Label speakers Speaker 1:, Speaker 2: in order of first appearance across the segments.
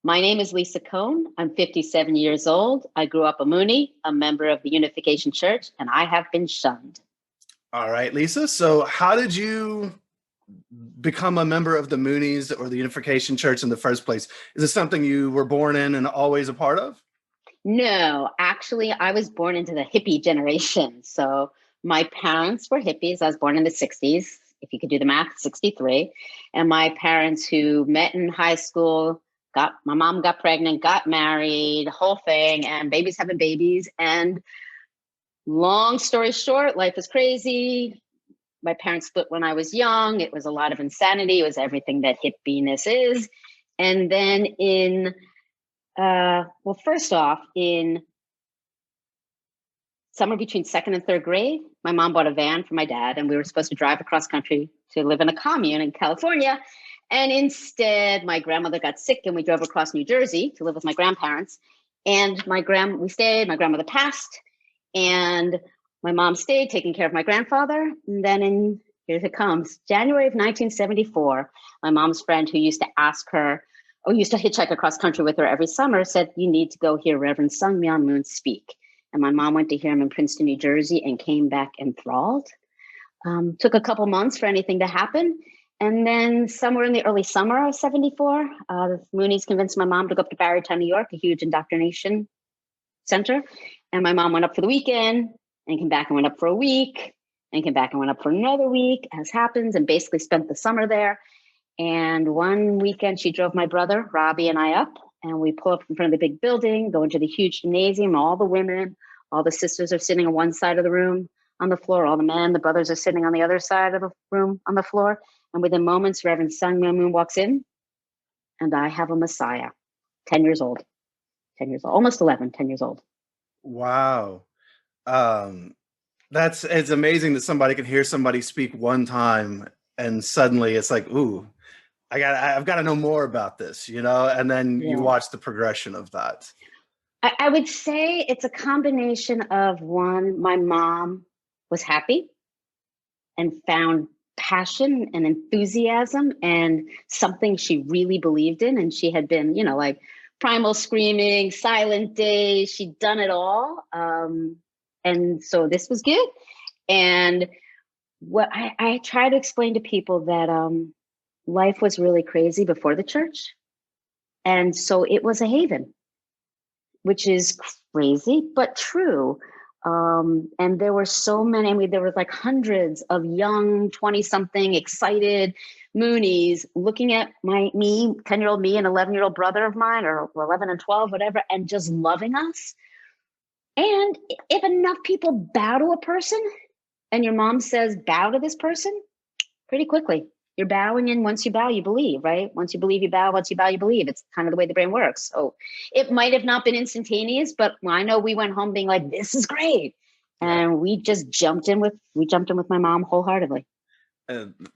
Speaker 1: My name is Lisa Kohn. I'm 57 years old. I grew up a Moonie, a member of the Unification Church, and I have been shunned.
Speaker 2: All right, Lisa. So how did you become a member of the Moonies or the Unification Church in the first place? Is it something you were born in and always a part of?
Speaker 1: No, actually, I was born into the hippie generation. So my parents were hippies. I was born in the 60s. If you could do the math, 63. And my parents, who met in high school, my mom got pregnant, got married, whole thing, and babies having babies. And long story short, life was crazy. My parents split when I was young. It was a lot of insanity. It was everything that hippiness is. And then first off, in somewhere between second and third grade, my mom bought a van for my dad, and we were supposed to drive across country to live in a commune in California. And instead, my grandmother got sick, and we drove across New Jersey to live with my grandparents. And we stayed, my grandmother passed, and my mom stayed taking care of my grandfather. And then here it comes, January of 1974, my mom's friend who used to used to hitchhike across country with her every summer, said, "You need to go hear Reverend Sun Myung Moon speak." And my mom went to hear him in Princeton, New Jersey, and came back enthralled. Took a couple months for anything to happen. And then somewhere in the early summer of 74, the Moonies convinced my mom to go up to Barrytown, New York, a huge indoctrination center. And my mom went up for the weekend and came back and went up for a week and came back and went up for another week, as happens, and basically spent the summer there. And one weekend she drove my brother, Robbie, and I up, and we pull up in front of the big building, go into the huge gymnasium. All the women, all the sisters are sitting on one side of the room on the floor. All the men, the brothers are sitting on the other side of the room on the floor. And within moments, Reverend Sun Myung Moon walks in, and I have a Messiah, 10 years old, almost 11, 10 years old.
Speaker 2: Wow. It's amazing that somebody can hear somebody speak one time and suddenly it's like, ooh, I've got to know more about this, and then you watch the progression of that.
Speaker 1: I would say it's a combination of, one, my mom was happy and found passion and enthusiasm and something she really believed in. And she had been, like primal screaming, silent days. She'd done it all. And so this was good. And what I try to explain to people that life was really crazy before the church. And so it was a haven, which is crazy, but true. And there were so many, there were like hundreds of young 20-something excited Moonies looking at me, 10-year-old me, and 11-year-old brother of mine, or 11 and 12, whatever, and just loving us. And if enough people bow to a person and your mom says, bow to this person, pretty quickly, you're bowing, and once you bow, you believe, right? Once you believe, you bow. Once you bow, you believe. It's kind of the way the brain works. So it might have not been instantaneous, but I know we went home being like, this is great. And we just jumped in with my mom wholeheartedly.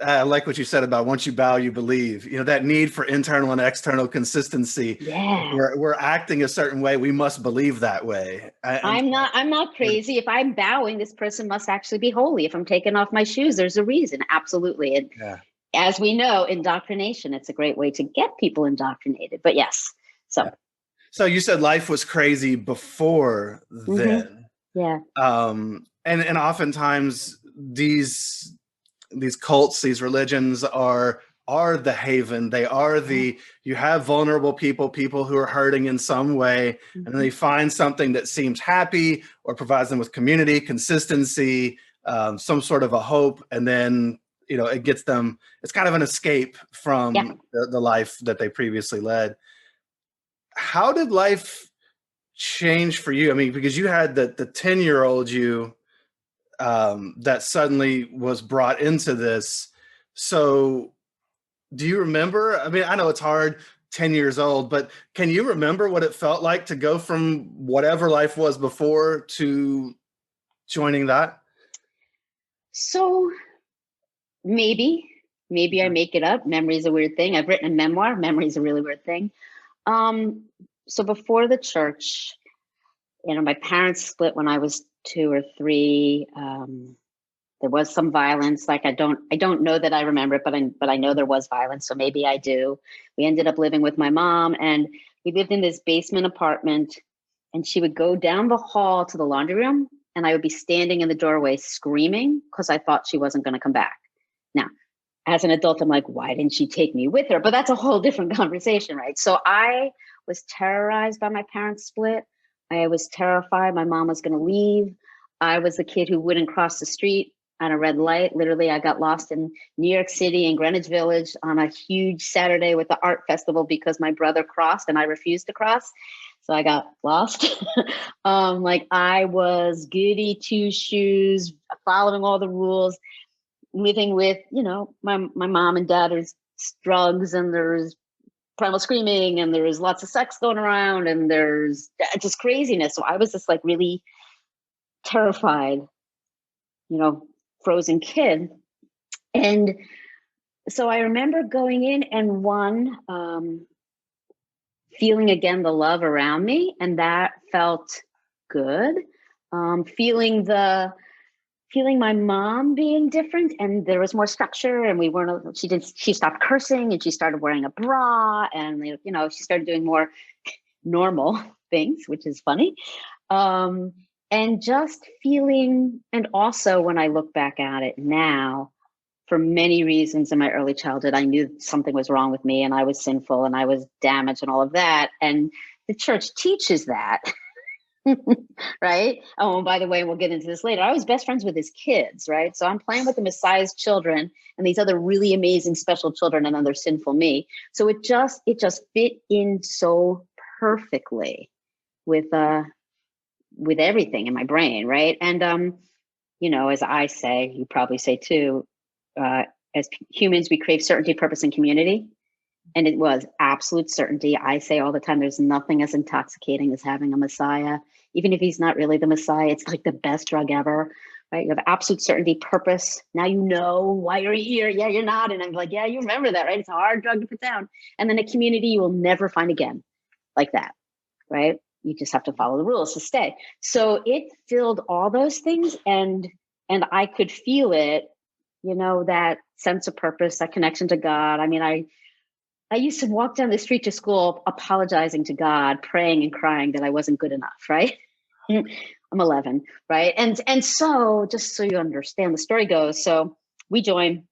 Speaker 2: I like what you said about once you bow, you believe. That need for internal and external consistency.
Speaker 1: Yeah,
Speaker 2: we're acting a certain way. We must believe that way.
Speaker 1: I'm not crazy. If I'm bowing, this person must actually be holy. If I'm taking off my shoes, there's a reason. Absolutely. And as we know, indoctrination, it's a great way to get people indoctrinated. But yes,
Speaker 2: so you said life was crazy before then.
Speaker 1: Yeah.
Speaker 2: And oftentimes these cults, these religions are the haven. They are you have vulnerable people who are hurting in some way, and then they find something that seems happy or provides them with community, consistency, some sort of a hope, and then it gets them, it's kind of an escape from the life that they previously led. How did life change for you? I mean, because you had the 10-year-old you that suddenly was brought into this. So do you remember? I mean, I know it's hard, 10 years old, but can you remember what it felt like to go from whatever life was before to joining that?
Speaker 1: So maybe I make it up. Memory is a weird thing. I've written a memoir. Memory is a really weird thing. So before the church, my parents split when I was 2 or 3. There was some violence. Like I don't know that I remember it, but I know there was violence. So maybe I do. We ended up living with my mom, and we lived in this basement apartment, and she would go down the hall to the laundry room, and I would be standing in the doorway screaming because I thought she wasn't going to come back. Now, as an adult, I'm like, why didn't she take me with her? But that's a whole different conversation, right? So I was terrorized by my parents' split. I was terrified my mom was going to leave. I was the kid who wouldn't cross the street on a red light. Literally, I got lost in New York City in Greenwich Village on a huge Saturday with the art festival because my brother crossed and I refused to cross. So I got lost. Like I was goody two shoes, following all the rules, living with, my mom and dad. There's drugs and there's primal screaming and there's lots of sex going around and there's just craziness. So I was just like really terrified, frozen kid. And so I remember going in and feeling again the love around me, and that felt good. Feeling my mom being different, and there was more structure, and she stopped cursing and she started wearing a bra, and she started doing more normal things, which is funny. And just feeling, and also when I look back at it now, for many reasons in my early childhood, I knew something was wrong with me and I was sinful and I was damaged and all of that. And the church teaches that. Right? Oh, and by the way, we'll get into this later. I was best friends with his kids, right? So I'm playing with the Messiah's children and these other really amazing special children, and then there's sinful me. So it just fit in so perfectly with everything in my brain, right? And as I say, you probably say too, as humans, we crave certainty, purpose, and community. And it was absolute certainty. I say all the time, there's nothing as intoxicating as having a Messiah. Even if he's not really the Messiah, it's like the best drug ever, right? You have absolute certainty, purpose. Now you know why you're here. Yeah, you're not. And I'm like, yeah, you remember that, right? It's a hard drug to put down. And then a community you will never find again like that, right? You just have to follow the rules to stay. So it filled all those things, and I could feel it, that sense of purpose, that connection to God. I mean, I used to walk down the street to school apologizing to God, praying and crying that I wasn't good enough, right? I'm 11, right? And so just so you understand, the story goes, so we join,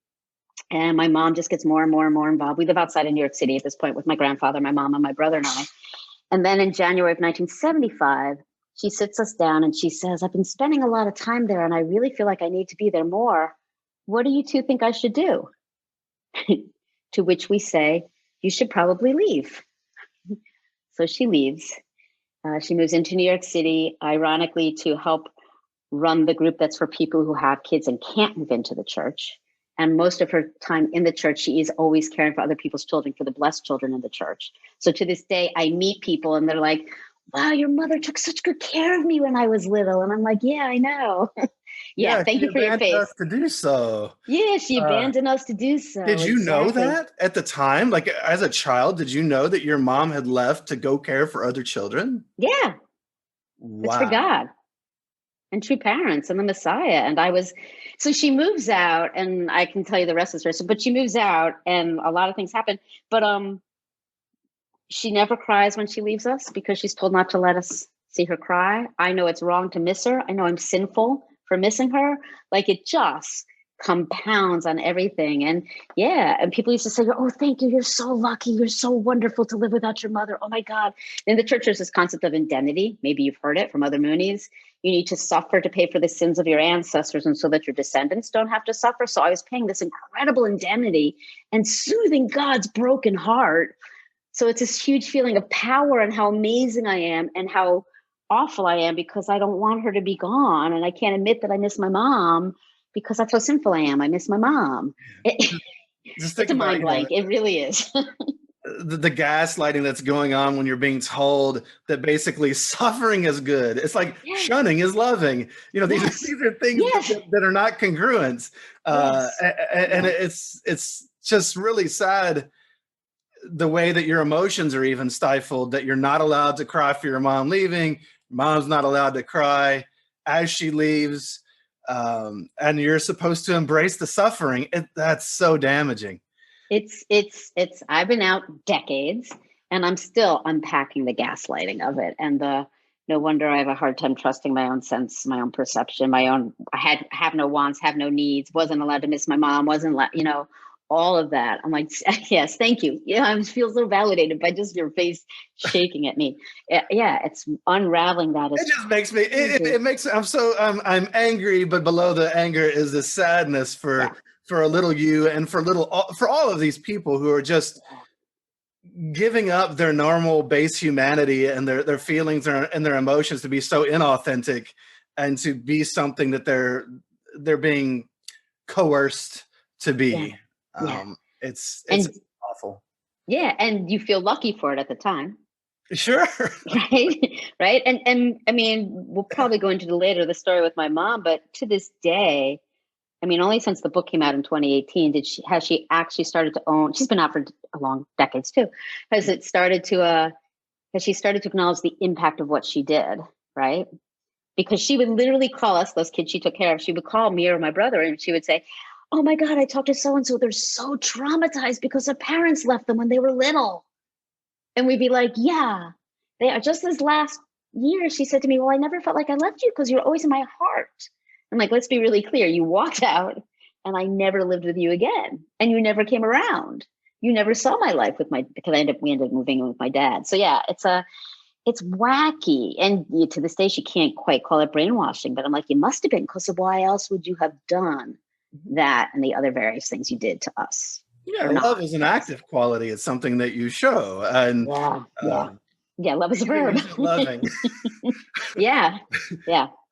Speaker 1: and my mom just gets more and more and more involved. We live outside of New York City at this point with my grandfather, my mom, and my brother and I. And then in January of 1975, she sits us down and she says, I've been spending a lot of time there and I really feel like I need to be there more. What do you two think I should do? To which we say, you should probably leave. So she leaves. She moves into New York City, ironically, to help run the group that's for people who have kids and can't move into the church. And most of her time in the church, she is always caring for other people's children, for the blessed children in the church. So to this day, I meet people and they're like, wow, your mother took such good care of me when I was little. And I'm like, yeah, I know. Yeah, thank you for your face.
Speaker 2: Us to do so.
Speaker 1: Yeah, she abandoned us to do so.
Speaker 2: Did you know that at the time? Like as a child, did you know that your mom had left to go care for other children?
Speaker 1: Yeah.
Speaker 2: Wow.
Speaker 1: It's for God and true parents and the Messiah. And so she moves out, and I can tell you the rest of the story. But she moves out and a lot of things happen. But she never cries when she leaves us because she's told not to let us see her cry. I know it's wrong to miss her. I know I'm sinful for missing her. Like it just compounds on everything. And people used to say, oh, thank you. You're so lucky. You're so wonderful to live without your mother. Oh my God. In the church, there's this concept of indemnity. Maybe you've heard it from other Moonies. You need to suffer to pay for the sins of your ancestors and so that your descendants don't have to suffer. So I was paying this incredible indemnity and soothing God's broken heart. So it's this huge feeling of power and how amazing I am and how awful I am because I don't want her to be gone. And I can't admit that I miss my mom because that's how sinful I am. I miss my mom. It's a mind blank. It really is.
Speaker 2: The gaslighting that's going on when you're being told that basically suffering is good. It's like shunning is loving. These are things that are not congruent. And it's just really sad the way that your emotions are even stifled, that you're not allowed to cry for your mom leaving. Mom's not allowed to cry as she leaves. and you're supposed to embrace the suffering. That's so damaging.
Speaker 1: It's I've been out decades and I'm still unpacking the gaslighting of it. And no wonder I have a hard time trusting my own sense, my own perception, have no wants, have no needs, wasn't allowed to miss my mom, all of that. I'm like, yes, thank you. Yeah, I feel so validated by just your face shaking at me. Yeah, it's unraveling that.
Speaker 2: It just makes me, it makes, I'm angry, but below the anger is the sadness for a little you and for all of these people who are just giving up their normal base humanity and their feelings and their emotions to be so inauthentic and to be something that they're being coerced to be. It's awful.
Speaker 1: Yeah, and you feel lucky for it at the time.
Speaker 2: Sure.
Speaker 1: Right. And I mean, we'll probably go into the story with my mom, but to this day, I mean, only since the book came out in 2018 has she actually started to own. She's been out for a long decades too. Has she started to acknowledge the impact of what she did, right? Because she would literally call us, those kids she took care of. She would call me or my brother, and she would say, "Oh my God, I talked to so and so. They're so traumatized because their parents left them when they were little." And we'd be like, "Yeah, they are." Just this last year, she said to me, "Well, I never felt like I left you because you're always in my heart." I'm like, let's be really clear. You walked out and I never lived with you again. And you never came around. You never saw my life because we ended up moving in with my dad. So yeah, it's wacky. And to this day, she can't quite call it brainwashing, but I'm like, you must have been, because why else would you have done that and the other various things you did to us?
Speaker 2: Yeah, love is an active quality. It's something that you show. And
Speaker 1: yeah, love is a verb.
Speaker 2: Loving.
Speaker 1: Yeah.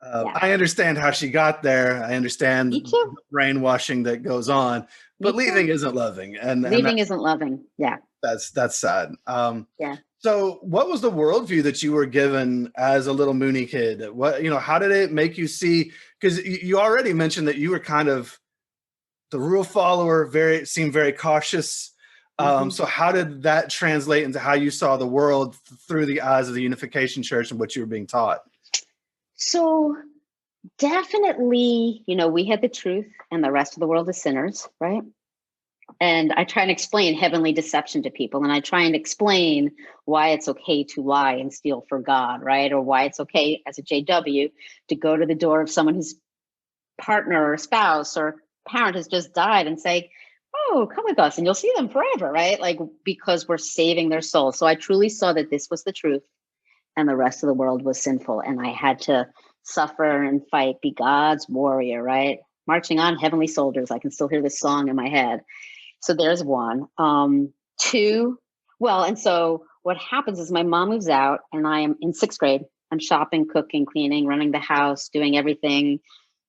Speaker 2: I understand how she got there. I understand the brainwashing that goes on, but leaving isn't loving. And
Speaker 1: leaving isn't loving. Yeah.
Speaker 2: That's sad.
Speaker 1: Yeah.
Speaker 2: So what was the worldview that you were given as a little Mooney kid? How did it make you see? Because you already mentioned that you were kind of the rule follower, seemed very cautious. So how did that translate into how you saw the world through the eyes of the Unification Church and what you were being taught?
Speaker 1: So definitely, we had the truth and the rest of the world is sinners, right? And I try and explain heavenly deception to people. And I try and explain why it's okay to lie and steal for God, right? Or why it's okay as a JW to go to the door of someone whose partner or spouse or parent has just died and say, "Oh, come with us and you'll see them forever," right? Like, because we're saving their soul. So I truly saw that this was the truth and the rest of the world was sinful. And I had to suffer and fight, be God's warrior, right? Marching on, heavenly soldiers. I can still hear this song in my head. So there's one. Two, and so what happens is my mom moves out and I am in 6th grade. I'm shopping, cooking, cleaning, running the house, doing everything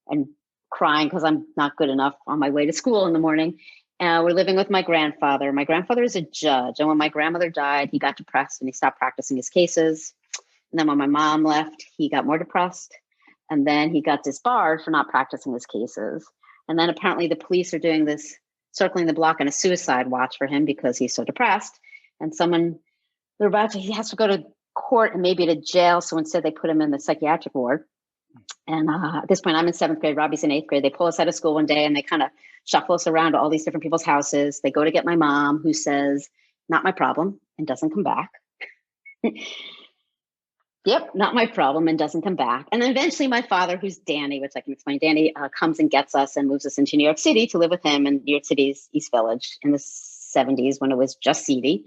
Speaker 1: and crying because I'm not good enough on my way to school in the morning. We're living with my grandfather. My grandfather is a judge. And when my grandmother died, he got depressed and he stopped practicing his cases. And then when my mom left, he got more depressed. And then he got disbarred for not practicing his cases. And then apparently the police are doing this, circling the block on a suicide watch for him because he's so depressed. And he has to go to court and maybe to jail. So instead they put him in the psychiatric ward. And at this point, I'm in 7th grade, Robbie's in 8th grade. They pull us out of school one day and they kind of shuffle us around to all these different people's houses. They go to get my mom, who says, "Not my problem," and doesn't come back. Yep, not my problem, and doesn't come back. And then eventually my father, who's Danny, which I can explain, Danny comes and gets us and moves us into New York City to live with him in New York City's East Village in the 70s when it was just seedy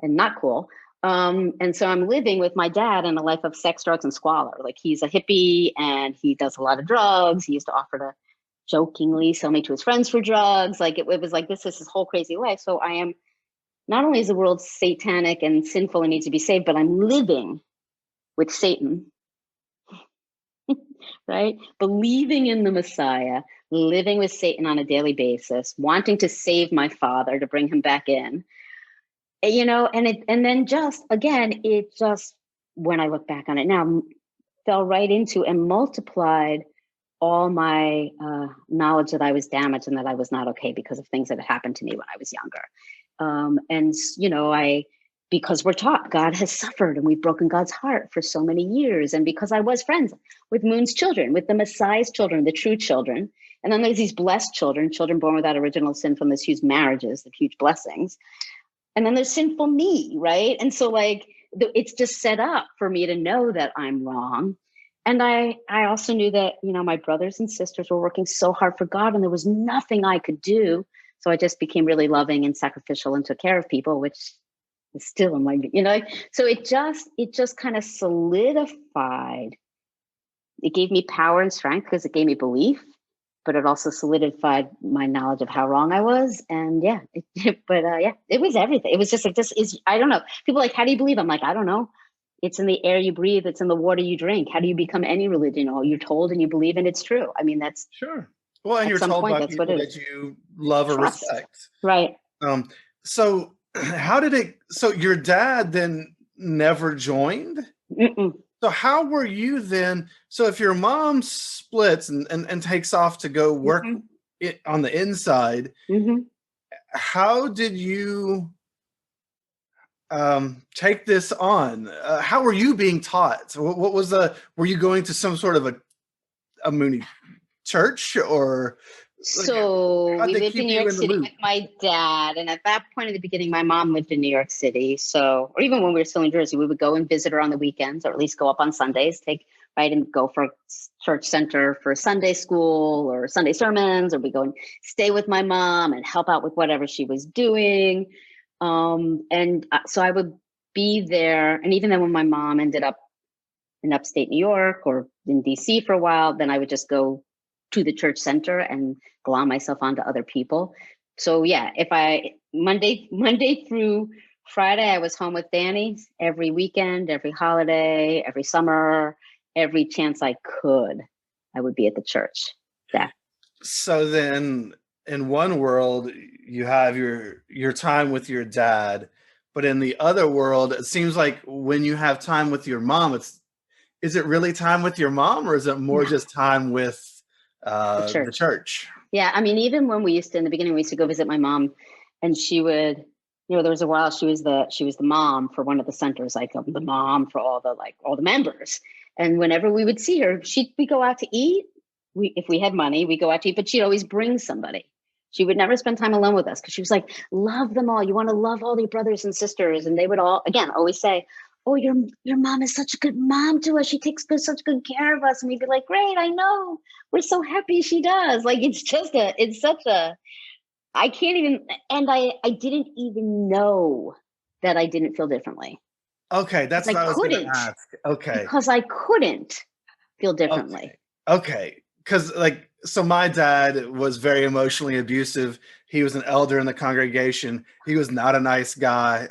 Speaker 1: and not cool. And so I'm living with my dad in a life of sex, drugs, and squalor. Like, he's a hippie and he does a lot of drugs. He used to offer to jokingly sell me to his friends for drugs. Like, it was like, this is his whole crazy life. So I am, not only is the world satanic and sinful and needs to be saved, but I'm living with Satan, right? Believing in the Messiah, living with Satan on a daily basis, wanting to save my father, to bring him back in. And then just, again, it just, when I look back on it now, fell right into and multiplied all my knowledge that I was damaged and that I was not okay because of things that had happened to me when I was younger. I because we're taught God has suffered and we've broken God's heart for so many years. And because I was friends with Moon's children, with the Messiah's children, the true children. And then there's these blessed children, children born without original sin from these huge marriages, the huge blessings. And then there's sinful me, right? And so like, it's just set up for me to know that I'm wrong. And I also knew that, you know, my brothers and sisters were working so hard for God and there was nothing I could do. So I just became really loving and sacrificial and took care of people, which is still in my, you know, so it just kind of solidified. It gave me power and strength because it gave me belief, but it also solidified my knowledge of how wrong I was. And yeah, it was everything. It was just like, this is, I don't know. People are like, how do you believe? I'm like, I don't know. It's in the air you breathe. It's in the water you drink. How do you become any religion? Oh, you're told and you believe and it's true. I mean, that's
Speaker 2: sure. Well, and you're told by people that you love or respect.
Speaker 1: Right.
Speaker 2: So how did it, so your dad then never joined?
Speaker 1: Mm-mm.
Speaker 2: So how were you then? So if your mom splits and takes off to go work on the inside, how did you take this on? How were you being taught? What was were you going to some sort of a Mooney church or?
Speaker 1: So we lived in New York City with my dad. And at that point in the beginning, my mom lived in New York City. So, or even when we were still in Jersey, we would go and visit her on the weekends, or at least go up on Sundays, and go for church center for Sunday school or Sunday sermons, or we go and stay with my mom and help out with whatever she was doing. So I would be there. And even then when my mom ended up in upstate New York or in DC for a while, then I would just go to the church center and glom myself onto other people. So yeah, if Monday through Friday, I was home with Danny every weekend, every holiday, every summer, every chance I could, I would be at the church. Yeah.
Speaker 2: So then in one world, you have your time with your dad, but in the other world, it seems like when you have time with your mom, is it really time with your mom or is it more just time with the church?
Speaker 1: Yeah. I mean, even when in the beginning, we used to go visit my mom and she would, you know, there was a while she was the mom for one of the centers, like the mom for all the members. And whenever we would see her, we go out to eat. If we had money, we go out to eat, but she'd always bring somebody. She would never spend time alone with us because she was like, love them all. You want to love all your brothers and sisters. And they would all, again, always say, oh, your mom is such a good mom to us. She takes such good care of us. And we'd be like, great, I know. We're so happy she does. Like, I can't even, and I didn't even know that I didn't feel differently.
Speaker 2: Okay, that's what I was going to ask. Okay.
Speaker 1: Because I couldn't feel differently.
Speaker 2: Okay. Because so my dad was very emotionally abusive. He was an elder in the congregation. He was not a nice guy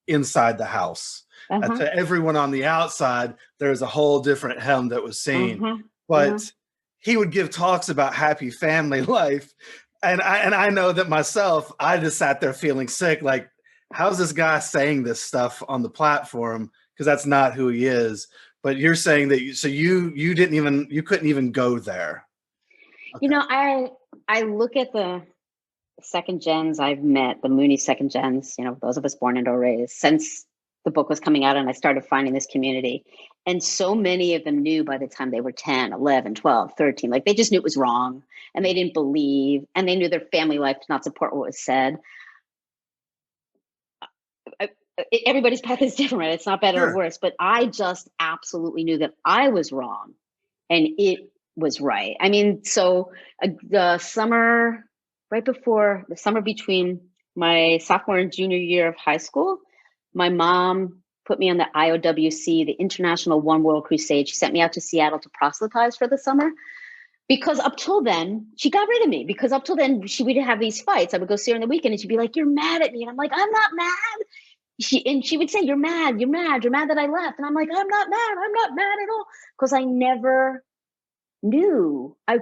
Speaker 2: inside the house. To everyone on the outside, there's a whole different him that was seen. But he would give talks about happy family life. And I know that myself, I just sat there feeling sick. Like, how's this guy saying this stuff on the platform? Because that's not who he is. But you're saying that you couldn't even go there. Okay.
Speaker 1: You know, I look at the second gens I've met, the Mooney second gens, you know, those of us born and raised since the book was coming out and I started finding this community. And so many of them knew by the time they were 10, 11, 12, 13, like they just knew it was wrong and they didn't believe and they knew their family life did not support what was said. Everybody's path is different. It's not better or worse, but I just absolutely knew that I was wrong and it was right. I mean, so the summer, right before the summer between my sophomore and junior year of high school, my mom put me on the IOWC, the International One World Crusade. She sent me out to Seattle to proselytize for the summer. Because up till then, she got rid of me. Because up till then, we'd have these fights. I would go see her on the weekend and she'd be like, you're mad at me. And I'm like, I'm not mad. She would say, you're mad that I left. And I'm like, I'm not mad at all. Because I never knew. I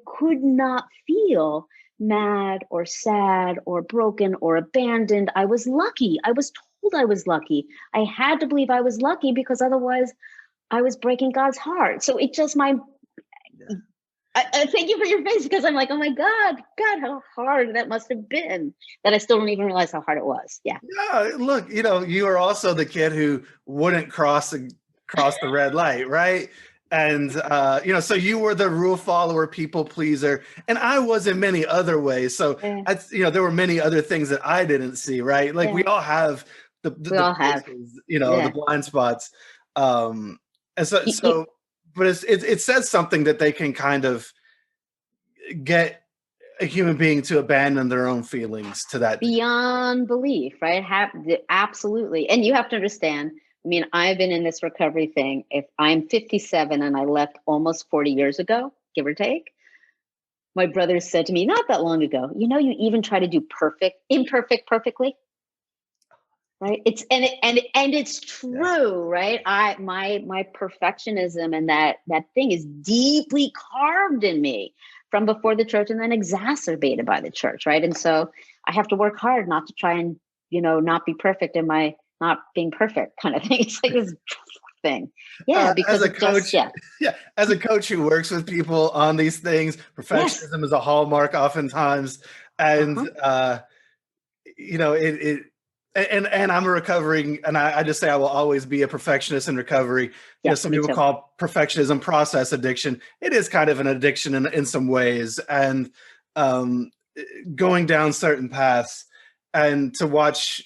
Speaker 1: could not feel mad or sad or broken or abandoned. I was lucky. I was told I was lucky. I had to believe I was lucky because otherwise I was breaking God's heart. So it just I thank you for your face, because I'm like, oh my God, how hard that must have been, that I still don't even realize how hard it was. Yeah.
Speaker 2: Yeah, look, you are also the kid who wouldn't cross the red light, right? And so you were the rule follower, people pleaser, and I was in many other ways. So
Speaker 1: Yeah.
Speaker 2: there were many other things that I didn't see, right? Like we
Speaker 1: Yeah.
Speaker 2: all have
Speaker 1: We
Speaker 2: the
Speaker 1: all have.
Speaker 2: places, the
Speaker 1: Yeah.
Speaker 2: blind spots. And so
Speaker 1: You, you,
Speaker 2: but it says something that they can kind of get a human being to abandon their own feelings to that degree.
Speaker 1: beyond belief, right? Absolutely. And you have to understand, I mean, I've been in this recovery thing. If I'm 57 and I left almost 40 years ago, give or take, my brother said to me not that long ago, you even try to do imperfect perfectly. Right. It's true, right? My perfectionism and that thing is deeply carved in me from before the church, and then exacerbated by the church, right? And so I have to work hard not to try and, not be perfect in my not being perfect kind of thing. It's like this thing. Yeah, because
Speaker 2: As a
Speaker 1: it just,
Speaker 2: coach, yeah, as a coach who works with people on these things,
Speaker 1: yes.
Speaker 2: perfectionism is a hallmark oftentimes, and
Speaker 1: Uh-huh.
Speaker 2: it and I'm a recovering, and I just say I will always be a perfectionist in recovery.
Speaker 1: Yeah,
Speaker 2: Some
Speaker 1: me
Speaker 2: people
Speaker 1: too.
Speaker 2: call perfectionism process addiction. It is kind of an addiction in some ways, and um, going down certain paths, and to watch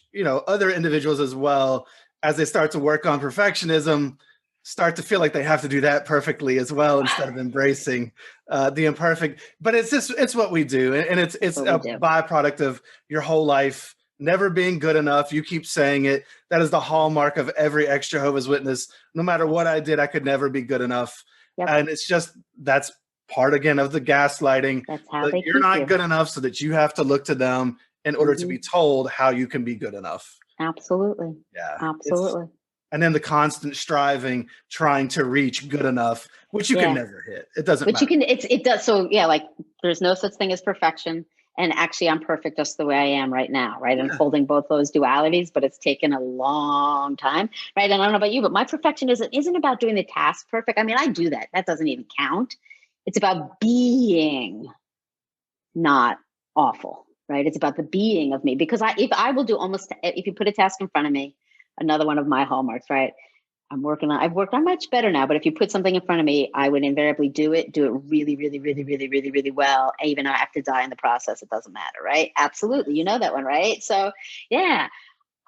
Speaker 2: other individuals as well as they start to work on perfectionism, start to feel like they have to do that perfectly as well instead of embracing the imperfect. But it's what we do, and it's
Speaker 1: What we
Speaker 2: a
Speaker 1: do.
Speaker 2: byproduct of your whole life never being good enough. You keep saying it. That is the hallmark of every ex-Jehovah's Witness. No matter what I did, I could never be good enough.
Speaker 1: Yep.
Speaker 2: And it's just, that's part again of the gaslighting.
Speaker 1: That's how
Speaker 2: That
Speaker 1: they
Speaker 2: you're
Speaker 1: keep
Speaker 2: not
Speaker 1: you.
Speaker 2: good enough so that you have to look to them in order to be told how you can be good enough.
Speaker 1: Absolutely.
Speaker 2: Yeah.
Speaker 1: Absolutely.
Speaker 2: And then the constant striving, trying to reach good enough, which you can
Speaker 1: Yeah.
Speaker 2: never hit. It doesn't
Speaker 1: But you
Speaker 2: matter.
Speaker 1: can, it does. So yeah, like there's no such thing as perfection. And actually I'm perfect just the way I am right now, right?
Speaker 2: Yeah.
Speaker 1: Unfolding both those dualities, but it's taken a long time, right? And I don't know about you, but my perfectionism isn't about doing the task perfect. I mean, I do that. That doesn't even count. It's about being not awful, right? It's about the being of me, because if I will do if you put a task in front of me, another one of my hallmarks, right? I've worked on much better now, but if you put something in front of me, I would invariably do it really, really, really, really, really, really well. Even though I have to die in the process, it doesn't matter, right? Absolutely. You know that one, right? So yeah.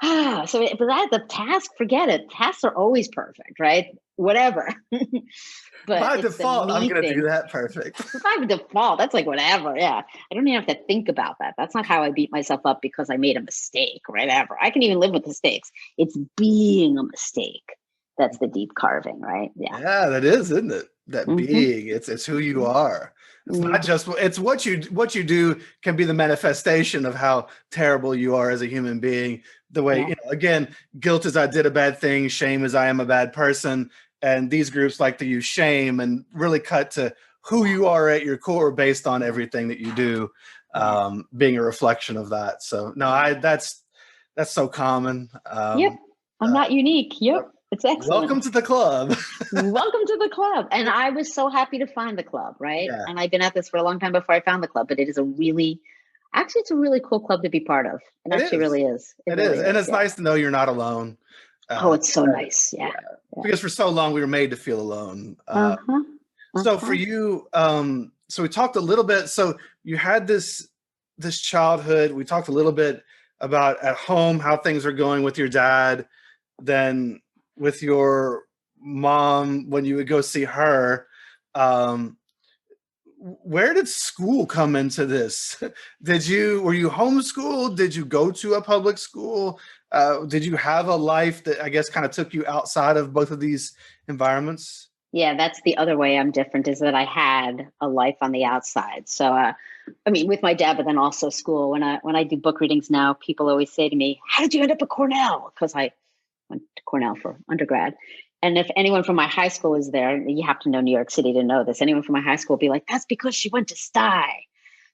Speaker 1: But the task, forget it. Tasks are always perfect, right? Whatever. But
Speaker 2: By
Speaker 1: it's the
Speaker 2: default, I'm
Speaker 1: me
Speaker 2: going to do
Speaker 1: thing.
Speaker 2: that perfect.
Speaker 1: By default, that's like whatever. Yeah. I don't even have to think about that. That's not how I beat myself up because I made a mistake or whatever. I can even live with mistakes. It's being a mistake. That's the deep carving, right? Yeah.
Speaker 2: Yeah, that is, isn't it? That
Speaker 1: Mm-hmm.
Speaker 2: being, it's who you are. It's not
Speaker 1: Mm-hmm.
Speaker 2: just, it's what you do can be the manifestation of how terrible you are as a human being. The way,
Speaker 1: Yeah.
Speaker 2: again, guilt is I did a bad thing, shame is I am a bad person. And these groups like to use shame and really cut to who you are at your core based on everything that you do, being a reflection of that. So no, that's so common.
Speaker 1: Yep. I'm not unique. Yep. It's
Speaker 2: Welcome
Speaker 1: excellent.
Speaker 2: to the club.
Speaker 1: Welcome to the club. And I was so happy to find the club, right?
Speaker 2: Yeah.
Speaker 1: And I've been at this for a long time before I found the club, but it's a really cool club to be part of. It
Speaker 2: It
Speaker 1: actually
Speaker 2: is.
Speaker 1: really is. It
Speaker 2: It
Speaker 1: really
Speaker 2: is. And
Speaker 1: is.
Speaker 2: it's
Speaker 1: Yeah.
Speaker 2: nice to know you're not alone.
Speaker 1: Oh, it's so
Speaker 2: That-
Speaker 1: nice. Yeah. Yeah.
Speaker 2: because for so long we were made to feel alone.
Speaker 1: Uh-huh.
Speaker 2: So for
Speaker 1: Uh-huh.
Speaker 2: you, so we talked a little bit. So you had this childhood. We talked a little bit about at home how things are going with your dad, then with your mom when you would go see her. Um, where did school come into this? Were you homeschooled? Did you go to a public school? Did you have a life that I guess kind of took you outside of both of these environments?
Speaker 1: Yeah, that's the other way I'm different, is that I had a life on the outside. So, I mean, with my dad, but then also school. When I do book readings now, people always say to me, "How did you end up at Cornell?" Because I went to Cornell for undergrad. And if anyone from my high school is there, you have to know New York City to know this. Anyone from my high school will be like, "That's because she went to Stuyve."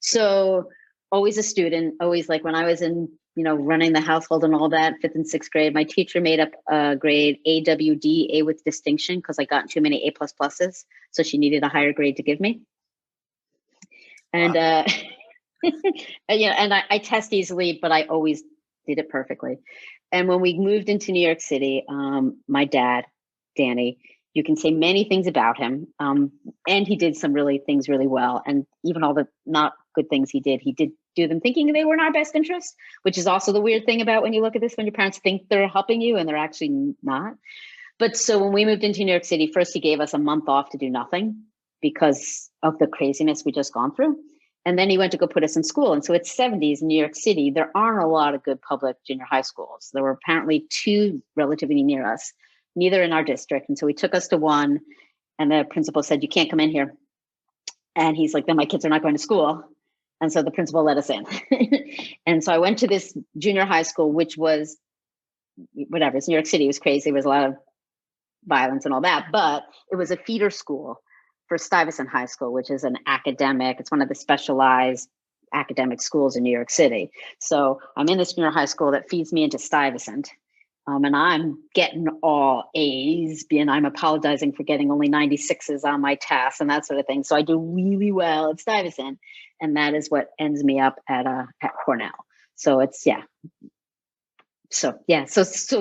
Speaker 1: So always a student, always, like when I was in, running the household and all that, fifth and sixth grade, my teacher made up a grade AWD, A with distinction, because I got too many A++s. So she needed a higher grade to give me. And and I test easily, but I always did it perfectly. And when we moved into New York City, my dad, Danny, you can say many things about him, and he did some things really well. And even all the not good things he did do them thinking they were in our best interest, which is also the weird thing about when you look at this, when your parents think they're helping you and they're actually not. But so when we moved into New York City, first he gave us a month off to do nothing because of the craziness we just gone through. And then he went to go put us in school. And so it's 70s in New York City. There aren't a lot of good public junior high schools. There were apparently 2 relatively near us, neither in our district. And so he took us to one, and the principal said, "You can't come in here." And he's like, "Then my kids are not going to school." And so the principal let us in. And so I went to this junior high school, which was whatever. It's New York City. It was crazy. There was a lot of violence and all that, but it was a feeder school for Stuyvesant High School, which is it's one of the specialized academic schools in New York City. So I'm in this junior high school that feeds me into Stuyvesant. And I'm getting all A's, and I'm apologizing for getting only 96s on my tests and that sort of thing. So I do really well at Stuyvesant, and that is what ends me up at Cornell. So it's, yeah. So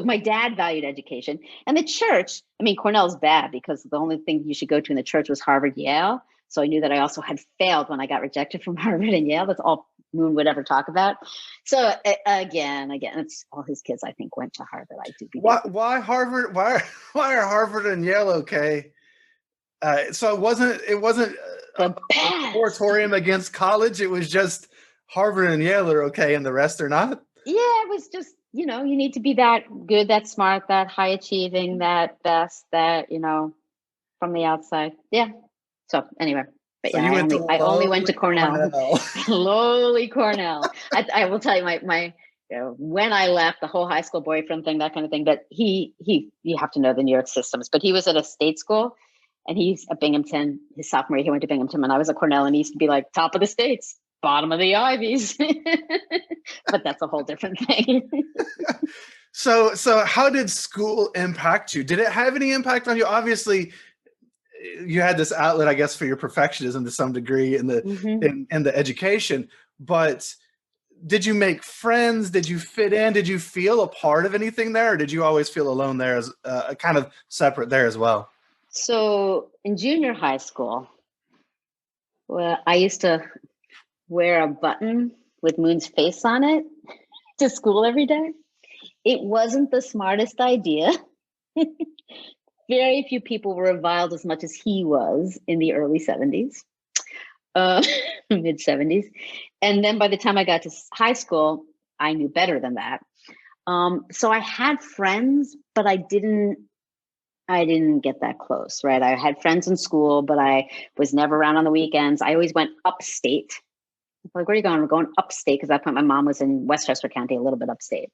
Speaker 1: my dad valued education, and the church. I mean, Cornell's bad because the only thing you should go to in the church was Harvard, Yale. So I knew that I also had failed when I got rejected from Harvard and Yale. That's all Moon would ever talk about. So again, it's all his kids, I think, went to Harvard. I do.
Speaker 2: Why Harvard? Why are Harvard and Yale okay? So it wasn't a moratorium against college. It was just Harvard and Yale are okay, and the rest are not.
Speaker 1: Yeah, it was just, you need to be that good, that smart, that high achieving, that best, that, from the outside. Yeah. So anyway, but
Speaker 2: So
Speaker 1: yeah, I only went to Cornell. Lowly Cornell. I will tell you my when I left, the whole high school boyfriend thing, that kind of thing. But you have to know the New York systems. But he was at a state school, and he's at Binghamton. His sophomore year, he went to Binghamton, and I was at Cornell, and he used to be like top of the states, bottom of the Ivies. But that's a whole different thing.
Speaker 2: So how did school impact you? Did it have any impact on you? Obviously, you had this outlet, I guess, for your perfectionism to some degree in the in the education. But did you make friends? Did you fit in? Did you feel a part of anything there, or did you always feel alone there, as kind of separate there as well?
Speaker 1: So in junior high school, well, I used to wear a button with Moon's face on it to school every day. It wasn't the smartest idea. Very few people were reviled as much as he was in the early 70s, mid 70s. And then by the time I got to high school, I knew better than that. So I had friends, but I didn't get that close, right? I had friends in school, but I was never around on the weekends. I always went upstate. Like, where are you going? We're going upstate, because at that point my mom was in Westchester County, a little bit upstate.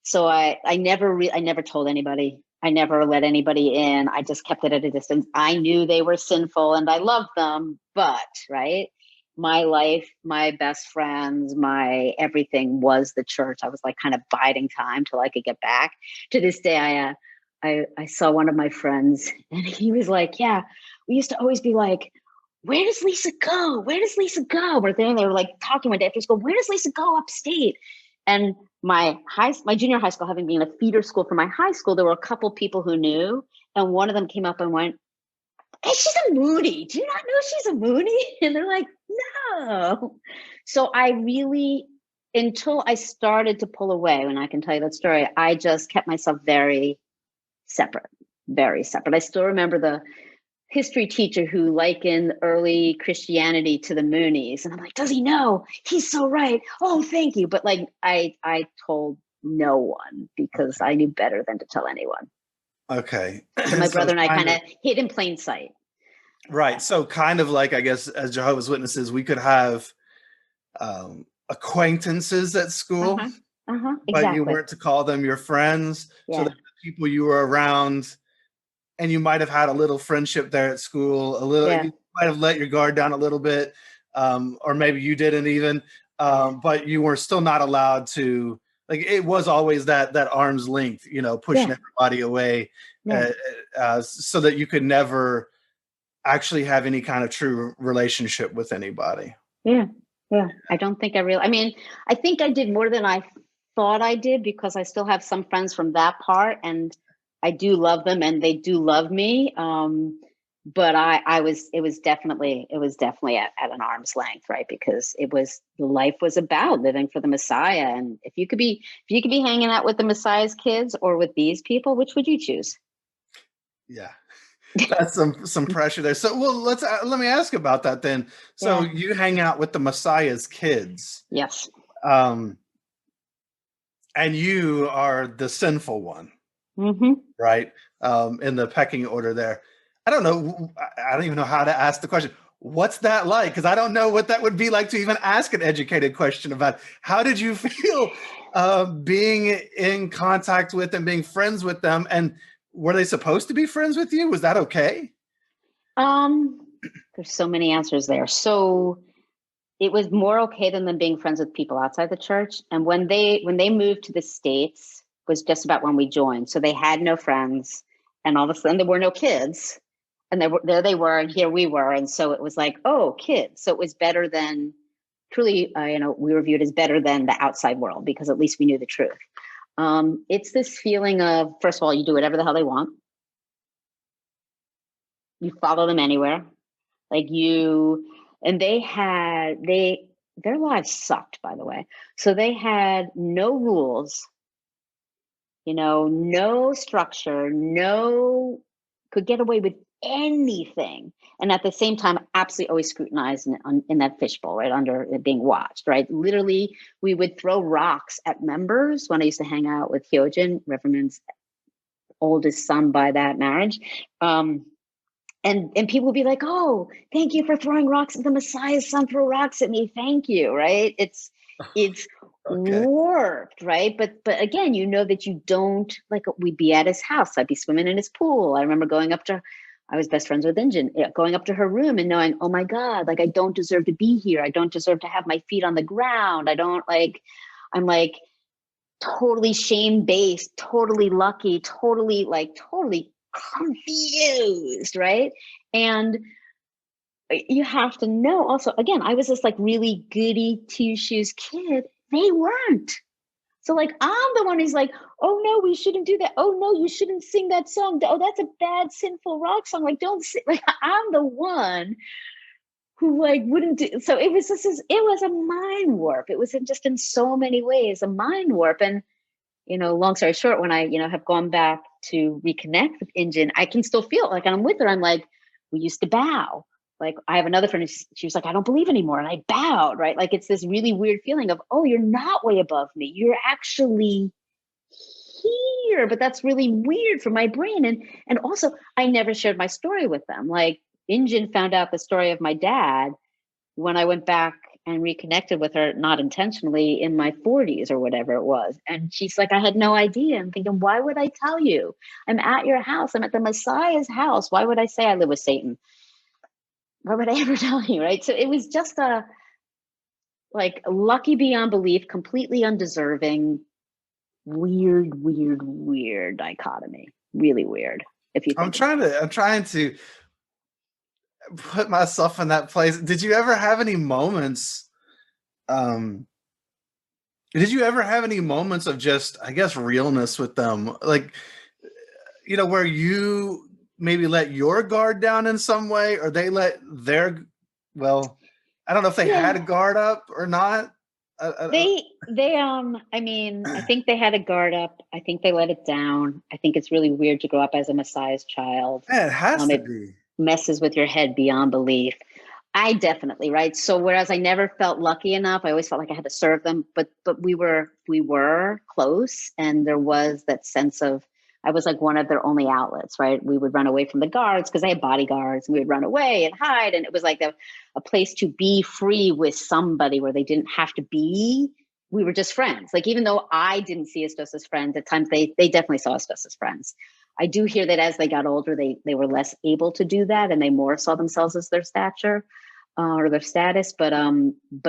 Speaker 1: So I never told anybody. I never let anybody in. I just kept it at a distance. I knew they were sinful and I loved them, but right, my life, my best friends, my everything was the church. I was like kind of biding time till I could get back. To this day, I saw one of my friends, and he was like, "Yeah, we used to always be like, where does Lisa go? Where does Lisa go?" We're there, and they were like talking one day after school, "Where does Lisa go upstate?" And my junior high school, having been a feeder school for my high school, there were a couple people who knew, and one of them came up and went, "Hey, she's a Mooney. Do you not know she's a Mooney?" And they're like, "No." So I really, until I started to pull away, when I can tell you that story, I just kept myself very separate, very separate. I still remember the history teacher who likened early Christianity to the Moonies. And I'm like, does he know? He's so right. Oh, thank you. But like, I told no one because I knew better than to tell anyone.
Speaker 2: Okay.
Speaker 1: So my brother and I kind of hid in plain sight.
Speaker 2: Right. So kind of like, I guess, as Jehovah's Witnesses, we could have acquaintances at school,
Speaker 1: exactly.
Speaker 2: But you weren't to call them your friends.
Speaker 1: Yeah.
Speaker 2: So the people you were around, and you might have had a little friendship there at school, you might have let your guard down a little bit, or maybe you didn't even, but you were still not allowed to, like, it was always that arm's length, pushing everybody away, so that you could never actually have any kind of true relationship with anybody.
Speaker 1: Yeah. Yeah. I don't think I mean, I think I did more than I thought I did, because I still have some friends from that part, and I do love them and they do love me. But it was definitely at an arm's length, right? Because life was about living for the Messiah. And if you could be hanging out with the Messiah's kids or with these people, which would you choose?
Speaker 2: Yeah. That's some pressure there. So, well, let me ask about that then. So
Speaker 1: Yeah.
Speaker 2: you hang out with the Messiah's kids.
Speaker 1: Yes.
Speaker 2: And you are the sinful one,
Speaker 1: Mm-hmm.
Speaker 2: right? In the pecking order there. I don't know. I don't even know how to ask the question. What's that like? Because I don't know what that would be like to even ask an educated question about. How did you feel being in contact with and being friends with them? And were they supposed to be friends with you? Was that okay?
Speaker 1: There's so many answers there. So it was more okay than them being friends with people outside the church. And when they moved to the States was just about when we joined. So they had no friends, and all of a sudden there were no kids. And there they were, and here we were. And so it was like, oh, kids. So it was better than truly, we were viewed as better than the outside world, because at least we knew the truth. It's this feeling of, first of all, you do whatever the hell they want. You follow them anywhere. And their lives sucked, by the way. So they had no rules, no structure, could get away with anything. And at the same time, absolutely always scrutinized in that fishbowl, right, under it being watched, right? Literally, we would throw rocks at members when I used to hang out with Hyojin, Reverend's oldest son by that marriage. And people would be like, oh, thank you for throwing rocks at the Messiah's son, throw rocks at me. Thank you. Right. It's
Speaker 2: Okay.
Speaker 1: warped. Right. But again, that you don't, like, we'd be at his house. I'd be swimming in his pool. I remember I was best friends with Injin, going up to her room and knowing, oh my God, like, I don't deserve to be here. I don't deserve to have my feet on the ground. I'm like totally shame-based, totally lucky, totally confused, right? And you have to know also, again, I was this like really goody two-shoes kid. They weren't. So like, I'm the one who's like, oh no, we shouldn't do that. Oh no, you shouldn't sing that song. Oh, that's a bad, sinful rock song. Like, don't sing. Like, I'm the one who like wouldn't do. So it was a mind warp. It was just in so many ways a mind warp. And long story short, when I, have gone back to reconnect with Injin, I can still feel like I'm with her. I'm like, we used to bow. Like, I have another friend, she was like, I don't believe anymore. And I bowed, right? Like, it's this really weird feeling of, oh, you're not way above me. You're actually here. But that's really weird for my brain. And also, I never shared my story with them. Like, Injin found out the story of my dad when I went back and reconnected with her, not intentionally, in my 40s or whatever it was. And she's like, I had no idea. I'm thinking, why would I tell you? I'm at your house. I'm at the Messiah's house. Why would I say I live with Satan? Why would I ever tell you, right? So it was just lucky beyond belief, completely undeserving, weird dichotomy. Really weird. If you think
Speaker 2: I'm trying to put myself in that place. Did you ever have any moments of just, I guess, realness with them? Like, where you maybe let your guard down in some way, or they let their, well, I don't know if they had a guard up or not.
Speaker 1: I think they had a guard up. I think they let it down. I think it's really weird to grow up as a Messiah's child.
Speaker 2: Yeah, it has to
Speaker 1: it
Speaker 2: be.
Speaker 1: Messes with your head beyond belief. I definitely, right? So whereas I never felt lucky enough, I always felt like I had to serve them, but we were close, and there was that sense of, I was like one of their only outlets, right? We would run away from the guards because they had bodyguards, and we would run away and hide, and it was like a place to be free with somebody where they didn't have to be. We were just friends. Like, even though I didn't see us just as friends, at times they definitely saw us just as friends. I do hear that as they got older, they were less able to do that, and they more saw themselves as their stature or their status. But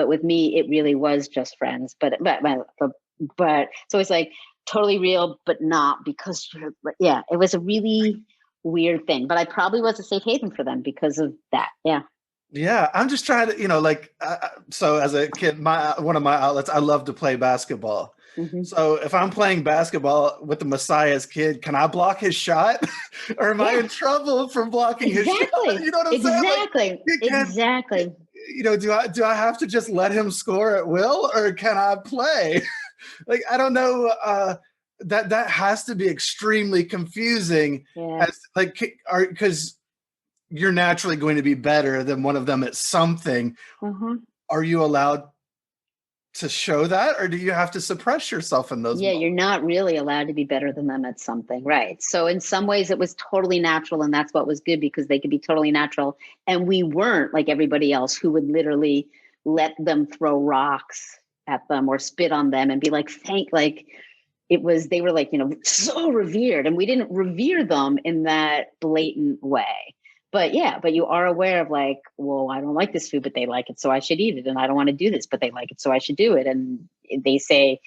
Speaker 1: with me, it really was just friends. But so it's like totally real, but not, because it was a really weird thing. But I probably was a safe haven for them because of that. Yeah.
Speaker 2: Yeah, I'm just trying to, like, so as a kid, one of my outlets, I love to play basketball.
Speaker 1: Mm-hmm.
Speaker 2: So if I'm playing basketball with the Messiah's kid, can I block his shot, or am I in trouble for blocking his shot? You know what I'm saying?
Speaker 1: Like, exactly.
Speaker 2: Do I have to just let him score at will, or can I play? Like, I don't know. That has to be extremely confusing.
Speaker 1: Yeah.
Speaker 2: Because you're naturally going to be better than one of them at something.
Speaker 1: Mm-hmm.
Speaker 2: Are you allowed to show that, or do you have to suppress yourself in those moments?
Speaker 1: You're not really allowed to be better than them at something, right? So in some ways it was totally natural, and that's what was good, because they could be totally natural, and we weren't like everybody else who would literally let them throw rocks at them or spit on them and be like, they were like, so revered, and we didn't revere them in that blatant way. But you are aware of like, well, I don't like this food, but they like it, so I should eat it. And I don't want to do this, but they like it, so I should do it. And they say,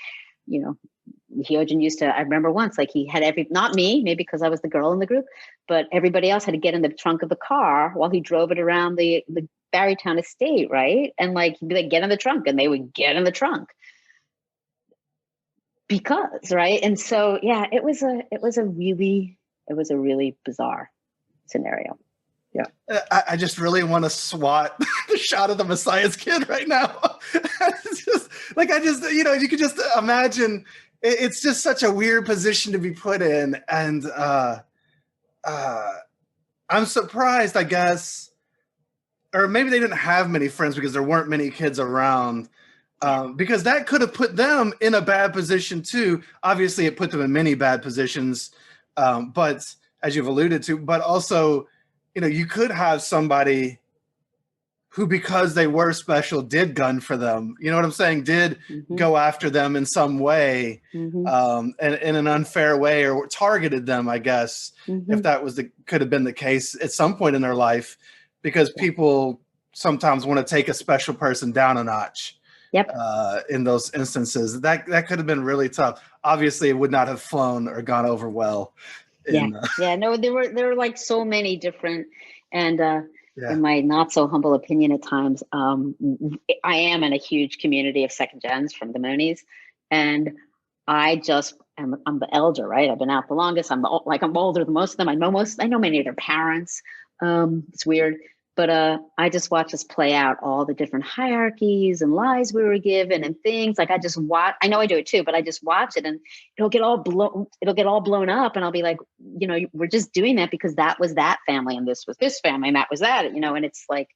Speaker 1: Hyojin used to, I remember once, like he had not me, maybe because I was the girl in the group, but everybody else had to get in the trunk of the car while he drove it around the Barrytown estate, right? And like, he'd be like, get in the trunk, and they would get in the trunk. Because, right? And so, it was a really bizarre scenario. Yeah.
Speaker 2: I just really want to swat the shot of the Messiah's kid right now. It's just like, you could just imagine, it's just such a weird position to be put in. And I'm surprised, I guess, or maybe they didn't have many friends because there weren't many kids around. Because that could have put them in a bad position too. Obviously, it put them in many bad positions, but as you've alluded to, but also, you could have somebody who, because they were special, did gun for them. You know what I'm saying? Did go after them in some way, and in an unfair way, or targeted them, I guess, if that could have been the case at some point in their life, because people sometimes want to take a special person down a notch.
Speaker 1: Yep.
Speaker 2: In those instances, that could have been really tough. Obviously, it would not have flown or gone over well.
Speaker 1: No, there were like so many different, and in my not so humble opinion at times, I am in a huge community of second gens from the Moonies, and I'm the elder, right? I've been out the longest. I'm older than most of them. I know many of their parents. It's weird. But I just watch us play out all the different hierarchies and lies we were given and things. Like, I just watch. I know I do it too, but I just watch it, and it'll get all blown up, and I'll be like, we're just doing that because that was that family, and this was this family, and that was that. And it's like,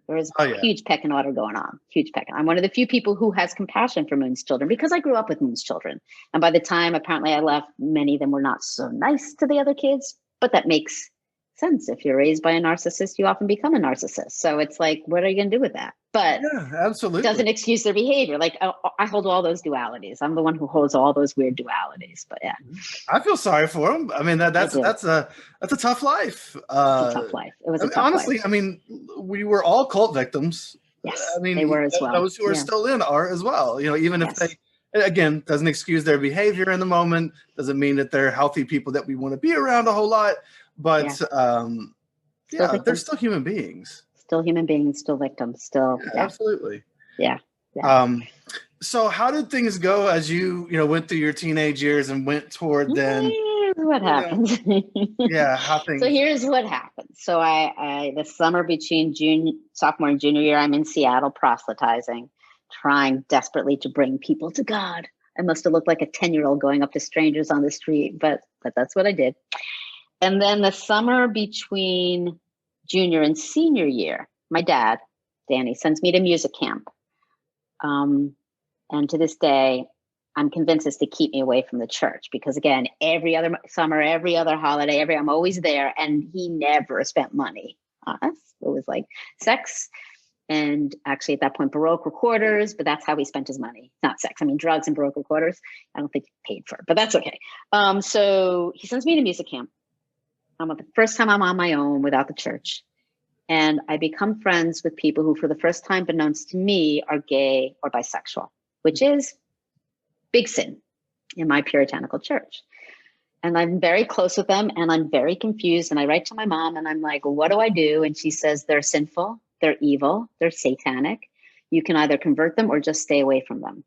Speaker 1: there is a huge pecking order going on. Huge pecking. I'm one of the few people who has compassion for Moon's children because I grew up with Moon's children, and by the time apparently I left, many of them were not so nice to the other kids. But that makes sense. If you're raised by a narcissist, you often become a narcissist. So it's like, what are you going to do with that? But
Speaker 2: absolutely,
Speaker 1: it doesn't excuse their behavior. Like, I hold all those dualities. I'm the one who holds all those weird dualities. But
Speaker 2: I feel sorry for them. I mean, that's a tough life.
Speaker 1: It's a tough life. It was a tough
Speaker 2: honestly
Speaker 1: life.
Speaker 2: I mean, we were all cult victims.
Speaker 1: Yes,
Speaker 2: I mean,
Speaker 1: they were as well.
Speaker 2: Those who are still in are as well. Even if they, again, doesn't excuse their behavior in the moment. Doesn't mean that they're healthy people that we want to be around a whole lot. But they're still human beings. Still human beings,
Speaker 1: still victims, still.
Speaker 2: Absolutely.
Speaker 1: Yeah.
Speaker 2: So how did things go as you went through your teenage years and went toward then?
Speaker 1: Here's what happened.
Speaker 2: How things.
Speaker 1: So here's what happened. So I the summer between sophomore and junior year, I'm in Seattle proselytizing, trying desperately to bring people to God. I must have looked like a 10-year-old going up to strangers on the street, but that's what I did. And then the summer between junior and senior year, my dad, Danny, sends me to music camp. And to this day, I'm convinced it's to keep me away from the church because, again, every other summer, every other holiday, I'm always there. And he never spent money on us. It was like sex. And actually, at that point, Baroque recorders, but that's how he spent his money. Not sex. I mean, drugs and Baroque recorders. I don't think he paid for it, but that's okay. So he sends me to music camp. The first time I'm on my own without the church. And I become friends with people who, for the first time, beknownst to me, are gay or bisexual, which is big sin in my puritanical church. And I'm very close with them and I'm very confused. And I write to my mom and I'm like, what do I do? And she says, they're sinful, they're evil, they're satanic. You can either convert them or just stay away from them.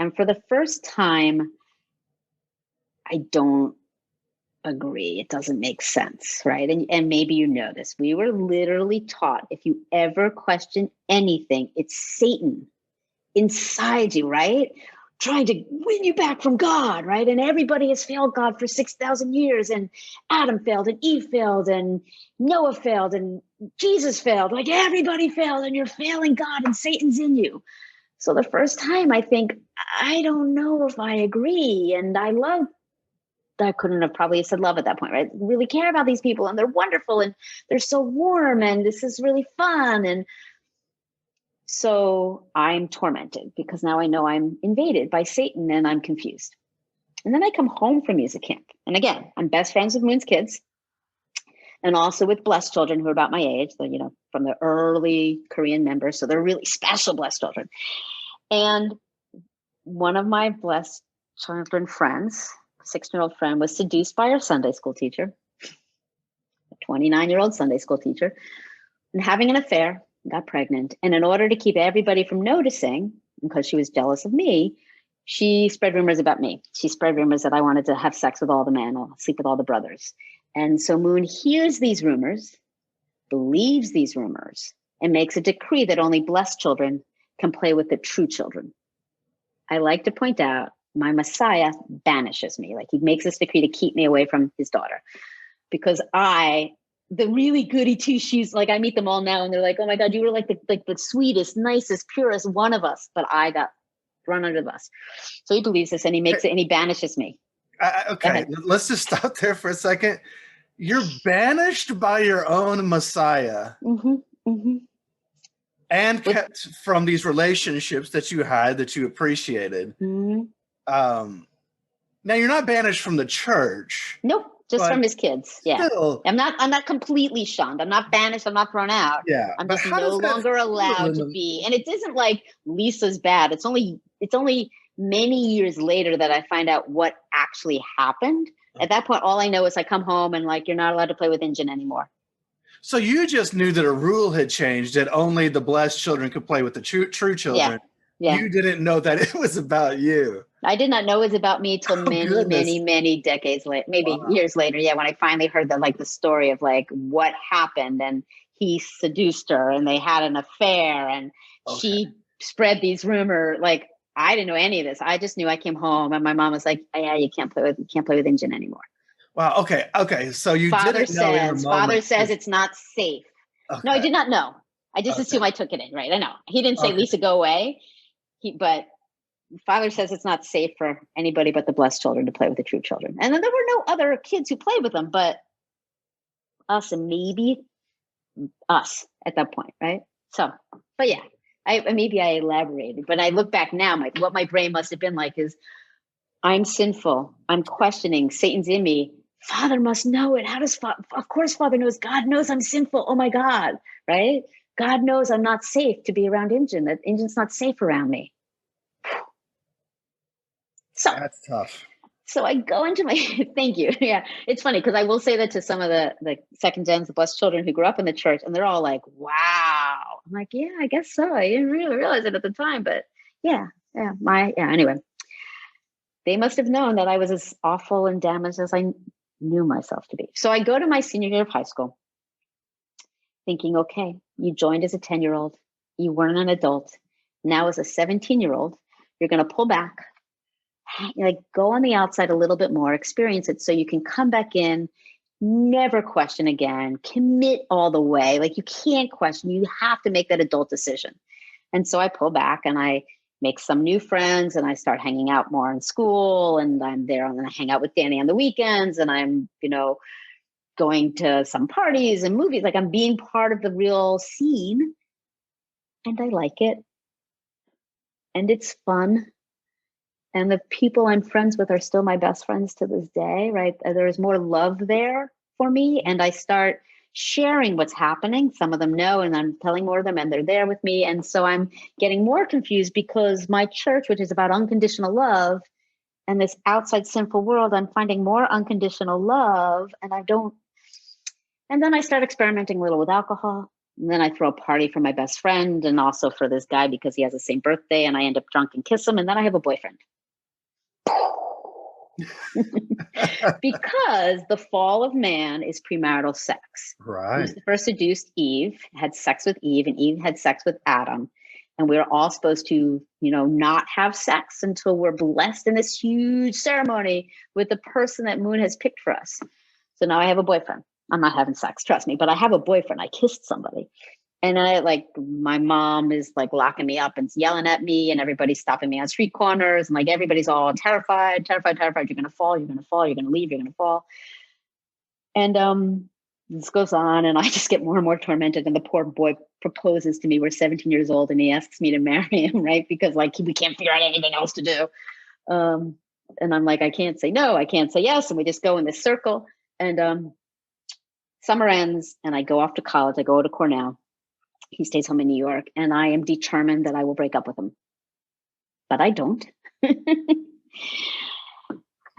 Speaker 1: And for the first time, I don't agree. It doesn't make sense, right? And maybe you know this. We were literally taught if you ever question anything, it's Satan inside you, right? Trying to win you back from God, right? And everybody has failed God for 6,000 years. And Adam failed, and Eve failed, and Noah failed, and Jesus failed. Like everybody failed, and you're failing God, and Satan's in you. So the first time I think, I don't know if I agree. And I couldn't have probably said love at that point, right? Really care about these people, and they're wonderful, and they're so warm, and this is really fun. And so I'm tormented because now I know I'm invaded by Satan and I'm confused. And then I come home from music camp. And again, I'm best friends with Moon's kids and also with blessed children who are about my age, from the early Korean members. So they're really special blessed children. And one of my blessed children friends, 16-year-old friend, was seduced by our Sunday school teacher, a 29-year-old Sunday school teacher, and having an affair. Got pregnant. And in order to keep everybody from noticing, because she was jealous of me, she spread rumors about me. She spread rumors that I wanted to have sex with all the men or sleep with all the brothers. And so Moon hears these rumors, believes these rumors, and makes a decree that only blessed children can play with the true children. I like to point out my Messiah banishes me. Like he makes this decree to keep me away from his daughter because the really goody two shoes, like I meet them all now and they're like, oh my God, you were like the sweetest, nicest, purest one of us, but I got thrown under the bus. So he believes this and he makes it and he banishes me.
Speaker 2: Okay, let's just stop there for a second. You're banished by your own Messiah and kept from these relationships that you had, that you appreciated. Now you're not banished from the church.
Speaker 1: Nope. Just from his kids. Yeah.
Speaker 2: Still,
Speaker 1: I'm not completely shunned. I'm not banished. I'm not thrown out.
Speaker 2: Yeah.
Speaker 1: I'm just no longer allowed to be. And it isn't like Lisa's bad. It's only many years later that I find out what actually happened. At that point, all I know is I come home and like, you're not allowed to play with Injun anymore.
Speaker 2: So you just knew that a rule had changed, that only the blessed children could play with the true children. Yeah. You didn't know that it was about you.
Speaker 1: I did not know it was about me till many decades later, maybe years later. Yeah, when I finally heard the story of like what happened, and he seduced her, and they had an affair, and she spread these rumors. Like I didn't know any of this. I just knew I came home, and my mom was like, "Yeah, you can't play with Injun anymore."
Speaker 2: Wow. Okay. So you didn't know.
Speaker 1: Father says it's not safe. Okay. No, I did not know. I just assumed I took it in. Right. I know he didn't say Lisa, go away. But Father says it's not safe for anybody but the blessed children to play with the true children. And then there were no other kids who played with them, but us and maybe us at that point, right? So, but yeah, maybe I elaborated. But I look back now, what my brain must have been like is, I'm sinful. I'm questioning. Satan's in me. Father must know it. How does of course Father knows. God knows I'm sinful. Oh my God, right? God knows I'm not safe to be around Injun. That Injun's not safe around me. So
Speaker 2: that's tough.
Speaker 1: So I go into my, thank you. Yeah. It's funny because I will say that to some of the second gens, the blessed children who grew up in the church, and they're all like, wow. I'm like, yeah, I guess so. I didn't really realize it at the time, but anyway. They must have known that I was as awful and damaged as I knew myself to be. So I go to my senior year of high school thinking, okay, you joined as a 10-year-old. You weren't an adult. Now as a 17-year-old, you're going to pull back, go on the outside a little bit more, experience it so you can come back in, never question again, commit all the way. Like you can't question, you have to make that adult decision. And so I pull back and I make some new friends and I start hanging out more in school, and I'm there and I hang out with Danny on the weekends, and I'm, going to some parties and movies. Like I'm being part of the real scene, and I like it. And it's fun. And the people I'm friends with are still my best friends to this day, right? There's more love there for me. And I start sharing what's happening. Some of them know, and I'm telling more of them, and they're there with me. And so I'm getting more confused because my church, which is about unconditional love, and this outside sinful world, I'm finding more unconditional love. And then I start experimenting a little with alcohol. And then I throw a party for my best friend and also for this guy because he has the same birthday, and I end up drunk and kiss him. And then I have a boyfriend. Because the fall of man is premarital sex.
Speaker 2: Right.
Speaker 1: Lucifer seduced Eve, had sex with Eve, and Eve had sex with Adam. And we're all supposed to, not have sex until we're blessed in this huge ceremony with the person that Moon has picked for us. So now I have a boyfriend. I'm not having sex, trust me, but I have a boyfriend. I kissed somebody. And my mom is like locking me up and yelling at me, and everybody's stopping me on street corners. And like, everybody's all terrified. You're going to fall. You're going to fall. You're going to leave. You're going to fall. And this goes on, and I just get more and more tormented. And the poor boy proposes to me. We're 17 years old, and he asks me to marry him, right? Because like, we can't figure out anything else to do. And I'm like, I can't say no. I can't say yes. And we just go in this circle. And summer ends, and I go off to college. I go to Cornell. He stays home in New York, and I am determined that I will break up with him. But I don't.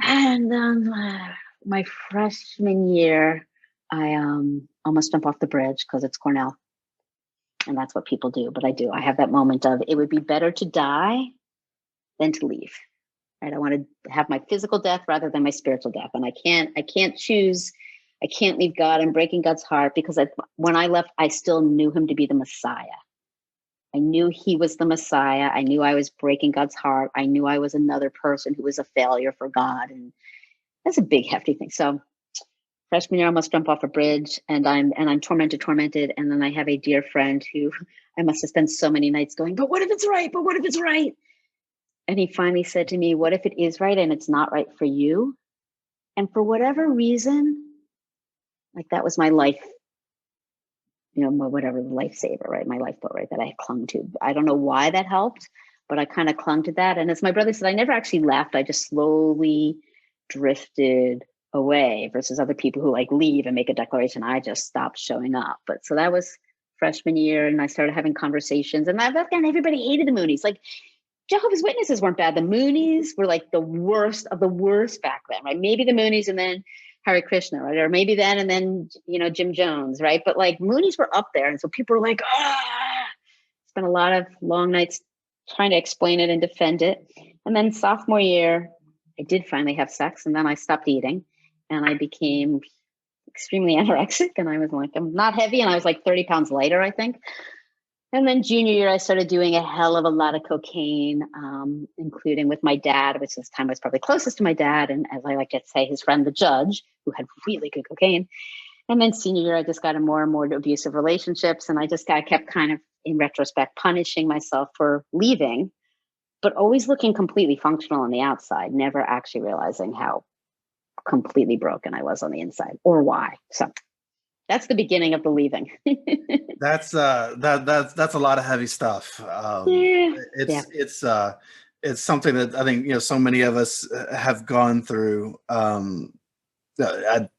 Speaker 1: And my freshman year, I almost jump off the bridge because it's Cornell. And that's what people do. But I do. I have that moment of, it would be better to die than to leave. Right? I want to have my physical death rather than my spiritual death. And I can't choose. I can't leave God. I'm breaking God's heart because when I left, I still knew him to be the Messiah. I knew he was the Messiah. I knew I was breaking God's heart. I knew I was another person who was a failure for God. And that's a big, hefty thing. So freshman year, I almost jump off a bridge, and I'm tormented. And then I have a dear friend who I must have spent so many nights going, but what if it's right? But what if it's right? And he finally said to me, what if it is right and it's not right for you? And for whatever reason, like, that was my life, whatever, the lifesaver, right? My lifeboat, right? That I clung to. I don't know why that helped, but I kind of clung to that. And as my brother said, I never actually left. I just slowly drifted away versus other people who like leave and make a declaration. I just stopped showing up. But so that was freshman year, and I started having conversations, and again, everybody hated the Moonies. Like, Jehovah's Witnesses weren't bad. The Moonies were like the worst of the worst back then, right? Maybe the Moonies and then Hare Krishna, right? Or maybe then and then, Jim Jones, right? But like, Moonies were up there. And so people were like, spent a lot of long nights trying to explain it and defend it. And then sophomore year, I did finally have sex, and then I stopped eating, and I became extremely anorexic, and I was like, I'm not heavy. And I was like 30 pounds lighter, I think. And then junior year, I started doing a hell of a lot of cocaine, including with my dad, which this time was probably closest to my dad. And as I like to say, his friend, the judge, who had really good cocaine. And then senior year, I just got in more and more abusive relationships. And I kept kind of, in retrospect, punishing myself for leaving, but always looking completely functional on the outside, never actually realizing how completely broken I was on the inside or why. So that's the beginning of the leaving.
Speaker 2: That's a lot of heavy stuff. It's something that I think so many of us have gone through. I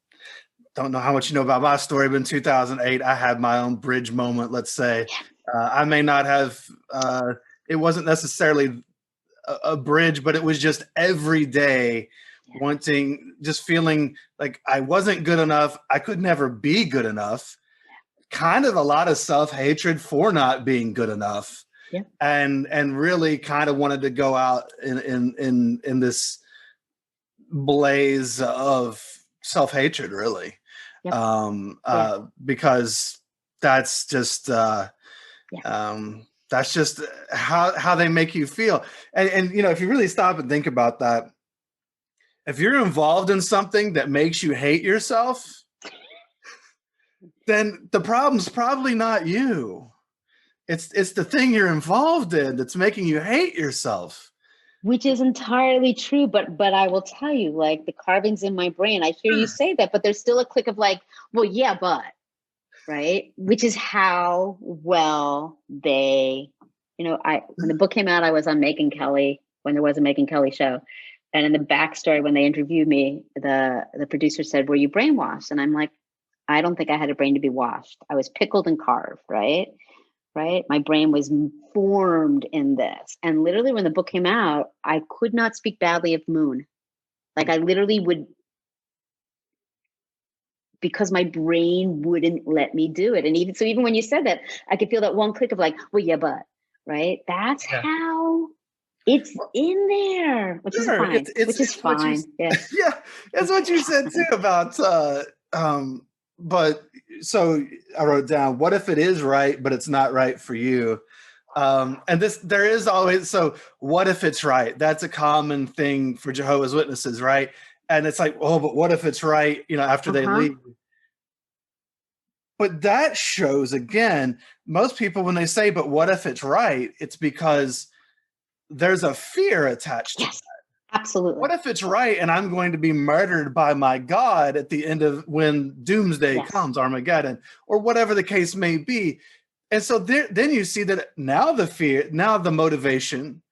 Speaker 2: don't know how much you know about my story, but in 2008, I had my own bridge moment. Let's say I may not have. It wasn't necessarily a bridge, but it was just every day just feeling like I wasn't good enough. I could never be good enough. Kind of a lot of self-hatred for not being good enough.
Speaker 1: Yeah.
Speaker 2: And really kind of wanted to go out in this blaze of self-hatred, really. Yep. Because that's just how they make you feel. And if you really stop and think about that, if you're involved in something that makes you hate yourself, then the problem's probably not you. It's the thing you're involved in that's making you hate yourself.
Speaker 1: Which is entirely true, but I will tell you, like, the carvings in my brain, I hear you say that, but there's still a click of like, well, yeah, but, right? Which is how well they, when the book came out, I was on Megyn Kelly, when there was a Megyn Kelly show. And in the backstory, when they interviewed me, the producer said, were you brainwashed? And I'm like, I don't think I had a brain to be washed. I was pickled and carved, right? right? My brain was formed in this. And literally when the book came out, I could not speak badly of Moon. Like I literally would, because my brain wouldn't let me do it. And even when you said that, I could feel that one click of like, well, yeah, but, right? That's
Speaker 2: Yeah.
Speaker 1: how it's in there, which is
Speaker 2: Sure.
Speaker 1: fine, which is
Speaker 2: What you,
Speaker 1: fine. Yeah.
Speaker 2: yeah, it's what you said too about, but so I wrote down, what if it is right, but it's not right for you? And there is always, so what if it's right? That's a common thing for Jehovah's Witnesses, right? And it's like, oh, but what if it's right, after they leave? But that shows, again, most people, when they say, but what if it's right? It's because there's a fear attached to it.
Speaker 1: Yes, absolutely.
Speaker 2: What if it's right and I'm going to be murdered by my God at the end of when doomsday comes, Armageddon, or whatever the case may be? And so then you see that now the motivation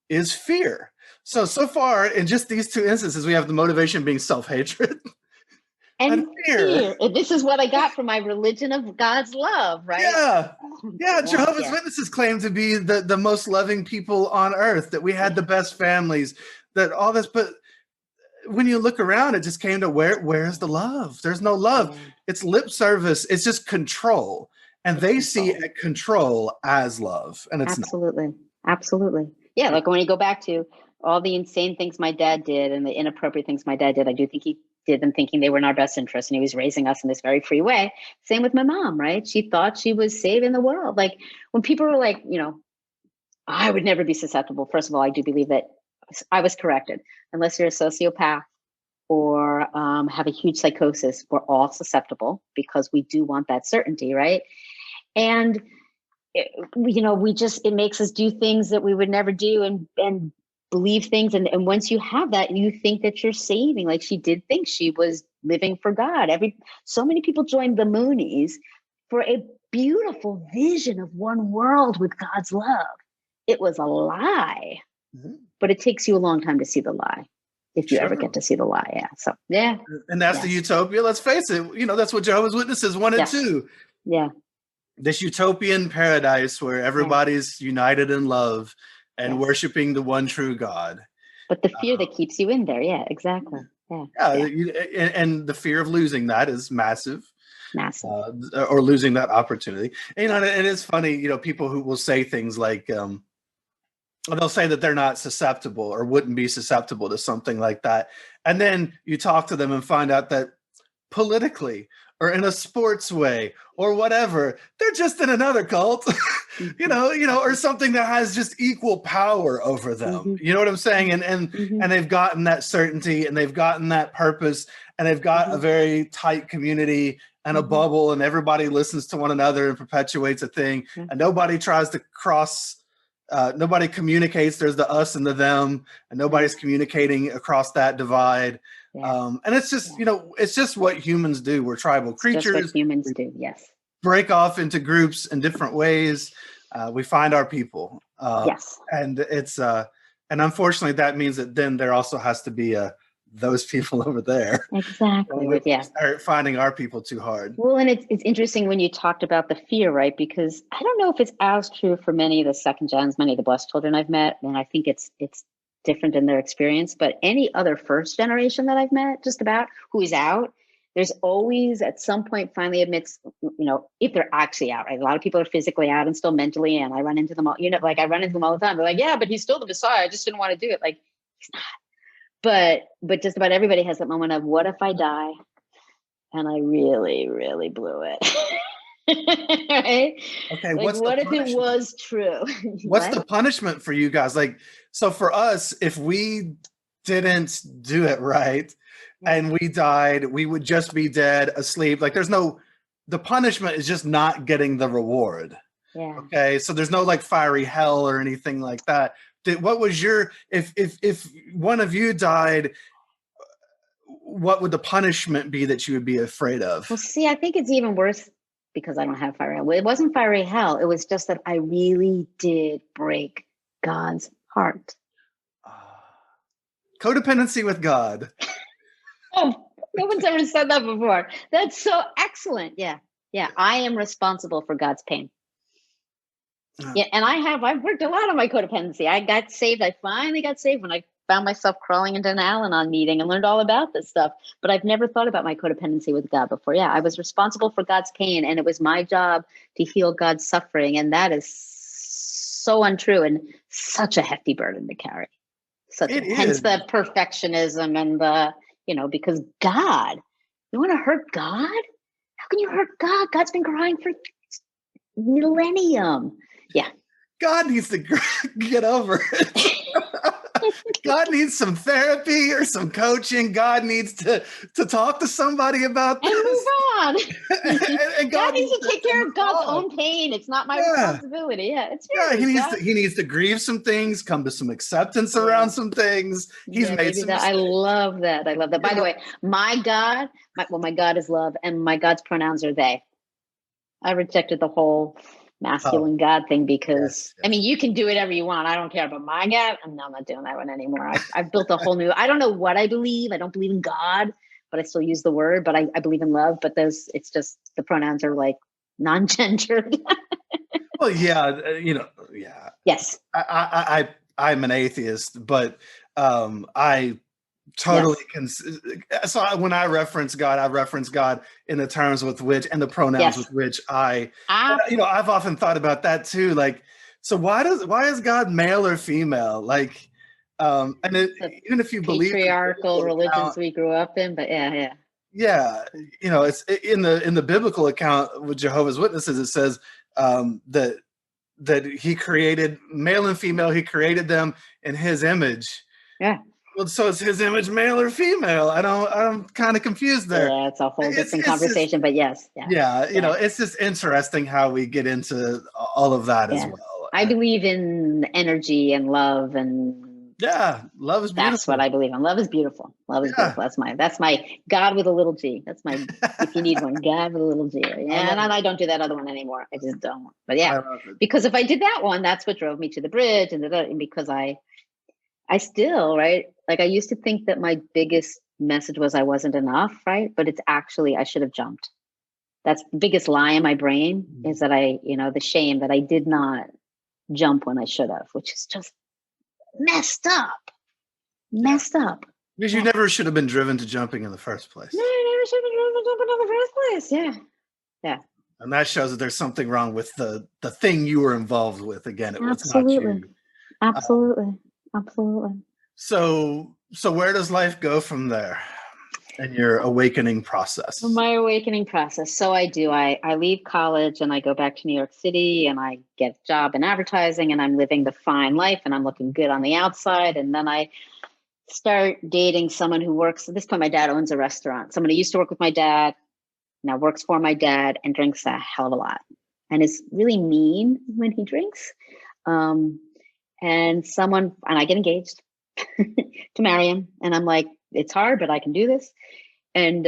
Speaker 2: is fear. So far in just these two instances, we have the motivation being self-hatred
Speaker 1: and fear. This is what I got from my religion of God's love, right?
Speaker 2: Yeah. Jehovah's Witnesses claim to be the most loving people on earth, that we had the best families, that all this, but when you look around, it just came to where's the love? There's no love. It's lip service. It's just control. And they see control as love. And it's
Speaker 1: absolutely. Yeah, like when you go back to all the insane things my dad did and the inappropriate things my dad did, I do think he did them thinking they were in our best interest, and he was raising us in this very free way. Same with my mom, right? She thought she was saving the world. Like when people were like, I would never be susceptible. First of all, I do believe that I was corrected. Unless you're a sociopath or have a huge psychosis, we're all susceptible because we do want that certainty, right? And it makes us do things that we would never do and believe things. And once you have that, you think that you're saving. Like she did think she was living for God. So many people joined the Moonies for a beautiful vision of one world with God's love. It was a lie, but it takes you a long time to see the lie. If you ever get to see the lie. Yeah. So, yeah.
Speaker 2: And that's the utopia. Let's face it. That's what Jehovah's Witnesses wanted too.
Speaker 1: Yeah.
Speaker 2: This utopian paradise where everybody's united in love and worshiping the one true God.
Speaker 1: But the fear that keeps you in there. Yeah, exactly. Yeah.
Speaker 2: And the fear of losing that is massive.
Speaker 1: Or
Speaker 2: losing that opportunity. And, and it's funny, people who will say things like, they'll say that they're not susceptible or wouldn't be susceptible to something like that. And then you talk to them and find out that politically or in a sports way or whatever, they're just in another cult, or something that has just equal power over them. You know what I'm saying? And they've gotten that certainty and they've gotten that purpose and they've got a very tight community and a bubble, and everybody listens to one another and perpetuates a thing. And nobody tries to nobody communicates. There's the us and the them, and nobody's communicating across that divide. And it's just, it's just what humans do. We're tribal creatures.
Speaker 1: Just what humans do. Yes.
Speaker 2: Break off into groups in different ways. We find our people. And it's, and unfortunately that means that then there also has to be those people over there.
Speaker 1: Exactly.
Speaker 2: We start finding our people too hard.
Speaker 1: Well, and it's interesting when you talked about the fear, right? Because I don't know if it's as true for many of the second gens, many of the blessed children I've met, and I think it's different in their experience. But any other first generation that I've met, just about, who is out, there's always at some point finally admits, if they're actually out, right? A lot of people are physically out and still mentally in. I run into them all, I run into them all the time. They're like, yeah, but he's still the Messiah. I just didn't want to do it. Like, he's not. But just about everybody has that moment of, what if I die and I really, really blew it? Right?
Speaker 2: Okay.
Speaker 1: Like, what if it was true?
Speaker 2: What's the punishment for you guys? Like, so for us, if we didn't do it right and we died, we would just be dead, asleep. Like the punishment is just not getting the reward.
Speaker 1: Yeah.
Speaker 2: Okay. So there's no like fiery hell or anything like that. What was if one of you died, what would the punishment be that you would be afraid of?
Speaker 1: Well, see, I think it's even worse because I don't have fiery hell. It wasn't fiery hell. It was just that I really did break God's heart.
Speaker 2: Codependency with God.
Speaker 1: Oh, no one's ever said that before. That's so excellent. Yeah. Yeah. I am responsible for God's pain. Yeah, and I've worked a lot on my codependency. I got saved. I finally got saved when I found myself crawling into an Al-Anon meeting and learned all about this stuff. But I've never thought about my codependency with God before. Yeah, I was responsible for God's pain, and it was my job to heal God's suffering. And that is so untrue and such a hefty burden to carry. Hence the perfectionism and the, because God, you want to hurt God? How can you hurt God? God's been crying for millennium. Yeah.
Speaker 2: God needs to get over it. God needs some therapy or some coaching. God needs to talk to somebody about this.
Speaker 1: And move on.
Speaker 2: and
Speaker 1: God needs to take care of God's own pain. It's not my responsibility. Yeah, it's yours.
Speaker 2: He needs to grieve some things, come to some acceptance around some things. He's made some mistakes.
Speaker 1: I love that. By the way, my God is love, and my God's pronouns are they. I rejected the whole masculine God thing because I mean, you can do whatever you want. I don't care. But my God, I'm not doing that one anymore. I've built a whole new, I don't know what I believe. I don't believe in God, but I still use the word, but I believe in love, but it's just, the pronouns are like non-gendered.
Speaker 2: Well, yeah.
Speaker 1: Yes.
Speaker 2: I'm an atheist, but I totally so when I reference God in the terms with which, and the pronouns with which I've often thought about that too. Like, so why is God male or female? Like, even if you believe
Speaker 1: patriarchal religions we grew up in, but
Speaker 2: it's in the biblical account with Jehovah's Witnesses. It says that he created male and female. He created them in his image.
Speaker 1: Yeah.
Speaker 2: Well, so it's his image, male or female? I'm kind of confused there.
Speaker 1: Yeah, it's a whole different conversation, but yes.
Speaker 2: Yeah. It's just interesting how we get into all of that as well.
Speaker 1: I believe in energy and love, and
Speaker 2: love is beautiful.
Speaker 1: That's what I believe in. Love is beautiful. Love is beautiful. That's my God with a little G. That's my, if you need one, God with a little G. Yeah, and I don't do that other one anymore. I just don't. But because if I did that one, that's what drove me to the bridge, and because I still, right? Like, I used to think that my biggest message was I wasn't enough, right? But it's actually, I should have jumped. That's the biggest lie in my brain, is that the shame that I did not jump when I should have, which is just messed up.
Speaker 2: Because you never should have been driven to jumping in the first place.
Speaker 1: No, I never should have been driven to jumping in the first place. Yeah.
Speaker 2: And that shows that there's something wrong with the thing you were involved with. Again, it was not you.
Speaker 1: Absolutely.
Speaker 2: So where does life go from there in your awakening process?
Speaker 1: My awakening process. So I leave college and I go back to New York City and I get a job in advertising, and I'm living the fine life and I'm looking good on the outside. And then I start dating someone who works, at this point, my dad owns a restaurant. Someone who used to work with my dad, now works for my dad, and drinks a hell of a lot and is really mean when he drinks. And I get engaged to marry him. And I'm like, it's hard, but I can do this. And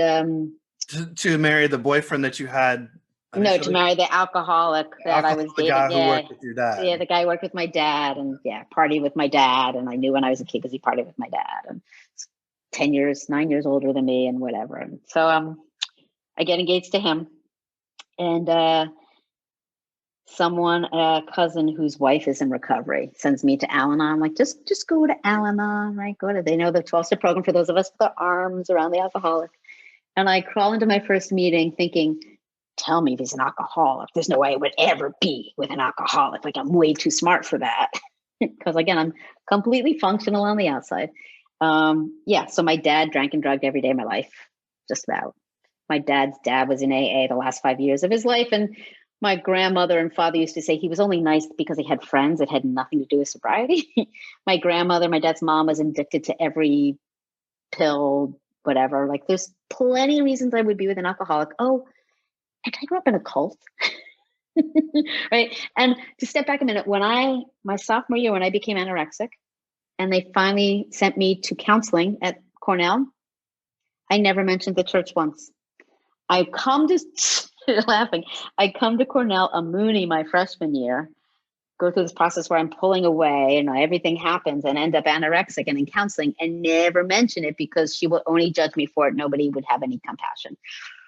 Speaker 2: to marry the boyfriend that you had initially?
Speaker 1: No, to marry the alcoholic that I was dating.
Speaker 2: The guy who worked with your dad.
Speaker 1: Yeah, the guy who worked with my dad, and partied with my dad. And I knew when I was a kid because he partied with my dad, and 9 years older than me, and whatever. And so I get engaged to him, and a cousin whose wife is in recovery sends me to Al-Anon. I'm like, just go to Al-Anon, right? They know the 12-step program for those of us with our arms around the alcoholic. And I crawl into my first meeting thinking, tell me if he's an alcoholic. There's no way I would ever be with an alcoholic. Like, I'm way too smart for that. Because again, I'm completely functional on the outside. So my dad drank and drugged every day of my life, just about. My dad's dad was in AA the last 5 years of his life. And my grandmother and father used to say he was only nice because he had friends. It had nothing to do with sobriety. My grandmother, my dad's mom, was addicted to every pill, whatever. Like, there's plenty of reasons I would be with an alcoholic. Oh, and I grew up in a cult. Right. And to step back a minute, my sophomore year, when I became anorexic and they finally sent me to counseling at Cornell, I never mentioned the church once. I come to Cornell a Moonie my freshman year, go through this process where I'm pulling away and everything happens, and end up anorexic and in counseling, and never mention it because she will only judge me for it. Nobody would have any compassion.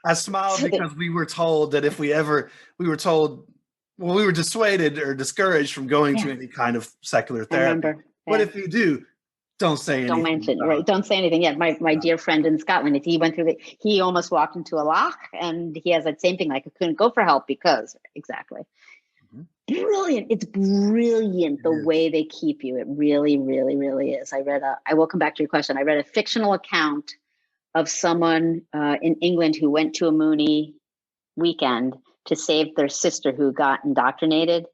Speaker 2: I smiled because we were told that if we were told well, we were dissuaded or discouraged from going to any kind of secular
Speaker 1: I
Speaker 2: therapy.
Speaker 1: remember.
Speaker 2: But
Speaker 1: Yeah.
Speaker 2: if you do, don't say
Speaker 1: Don't
Speaker 2: anything.
Speaker 1: mention, right? Don't say anything. Yeah, my dear friend in Scotland, he went through he almost walked into a lock, and he has that same thing. Like, I couldn't go for help because exactly. Brilliant. It's brilliant the way they keep you. It really, really, really is. I will come back to your question. I read a fictional account of someone in England who went to a Mooney weekend to save their sister who got indoctrinated,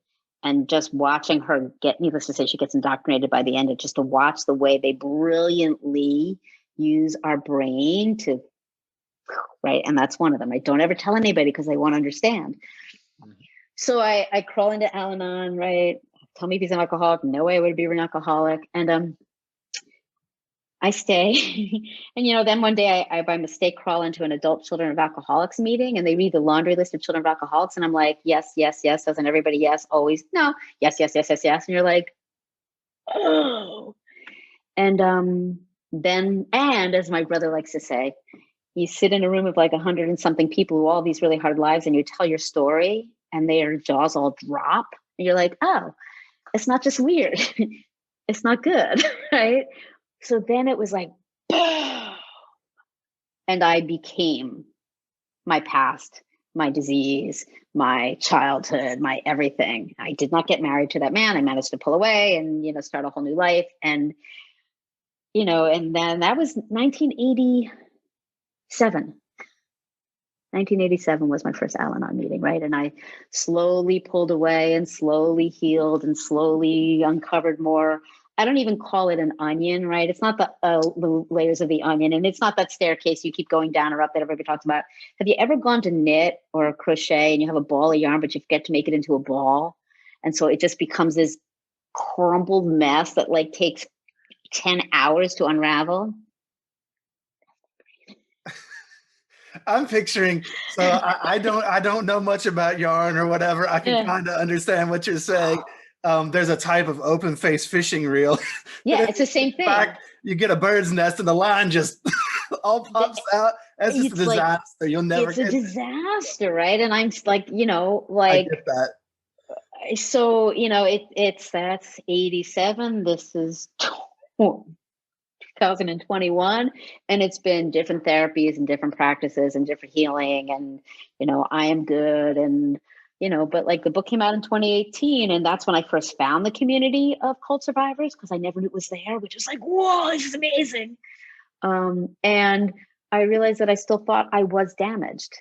Speaker 1: and just watching her needless to say, she gets indoctrinated by the end, and just to watch the way they brilliantly use our brain to, right? And that's one of them. I don't ever tell anybody because they won't understand. So I crawl into Al-Anon, right? Tell me if he's an alcoholic. No way I would be an alcoholic. And I stay. And, then one day I by mistake crawl into an adult children of alcoholics meeting, and they read the laundry list of children of alcoholics. And I'm like, yes, yes, yes. Doesn't everybody yes, always no, yes, yes, yes, yes, yes. And you're like, oh. And and as my brother likes to say, you sit in a room of like 100 and something people who all these really hard lives, and you tell your story, and their jaws all drop. And you're like, oh, it's not just weird. It's not good, right? So then it was like, and I became my past, my disease, my childhood, my everything. I did not get married to that man. I managed to pull away and, start a whole new life. And, and then that was 1987. 1987 was my first Al-Anon meeting, right? And I slowly pulled away and slowly healed and slowly uncovered more. I don't even call it an onion, right? It's not the layers of the onion, and it's not that staircase you keep going down or up that everybody talks about. Have you ever gone to knit or crochet and you have a ball of yarn, but you forget to make it into a ball? And so it just becomes this crumpled mess that like takes 10 hours to unravel.
Speaker 2: I'm picturing, so I don't know much about yarn or whatever. I can kind of understand what you're saying. There's a type of open face fishing reel.
Speaker 1: Yeah, it's the same thing.
Speaker 2: Back, you get a bird's nest and the line just all pops out. That's just a disaster. Like, you'll never get it.
Speaker 1: It's a disaster, right? And I'm like,
Speaker 2: I get that.
Speaker 1: So, that's 87. This is 2021, and it's been different therapies and different practices and different healing, and I am good, and but like the book came out in 2018, and that's when I first found the community of cult survivors, because I never knew it was there, which was like, whoa, this is amazing. And I realized that I still thought I was damaged.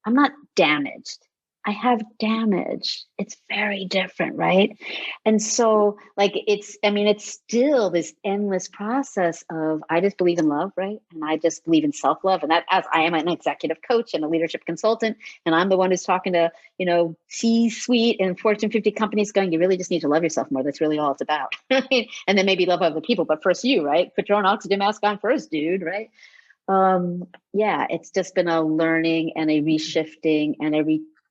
Speaker 1: I'm not damaged. I have damage. It's very different, right? And so like, it's still this endless process of, I just believe in love, right? And I just believe in self-love. And that, as I am an executive coach and a leadership consultant, and I'm the one who's talking to, C-suite and Fortune 50 companies going, you really just need to love yourself more. That's really all it's about. And then maybe love other people, but first you, right? Put your own oxygen mask on first, dude, right? It's just been a learning and a reshifting and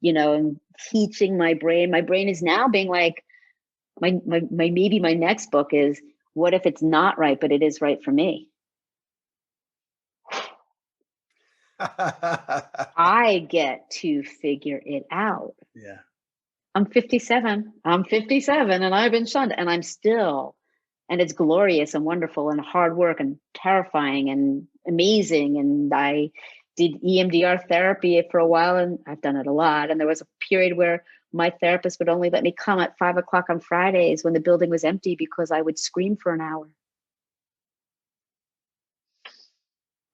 Speaker 1: and teaching my brain. My brain is now being like, maybe my next book is, what if it's not right, but it is right for me? I get to figure it out.
Speaker 2: Yeah.
Speaker 1: I'm 57 and I've been shunned, and I'm still, and it's glorious and wonderful and hard work and terrifying and amazing. And I did EMDR therapy for a while, and I've done it a lot. And there was a period where my therapist would only let me come at 5 o'clock on Fridays when the building was empty, because I would scream for an hour.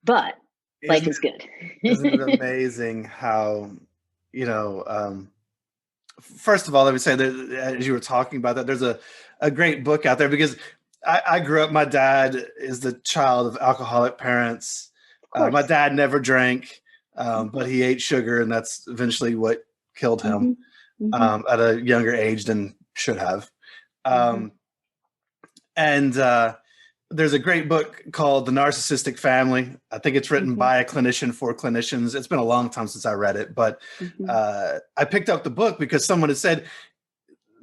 Speaker 1: But life is good.
Speaker 2: Isn't it amazing how, first of all, let me say that as you were talking about that, there's a great book out there, because I grew up, my dad is the child of alcoholic parents. My dad never drank, but he ate sugar, and that's eventually what killed him at a younger age than should have. And there's a great book called The Narcissistic Family. I think it's written by a clinician for clinicians. It's been a long time since I read it, but I picked up the book because someone had said,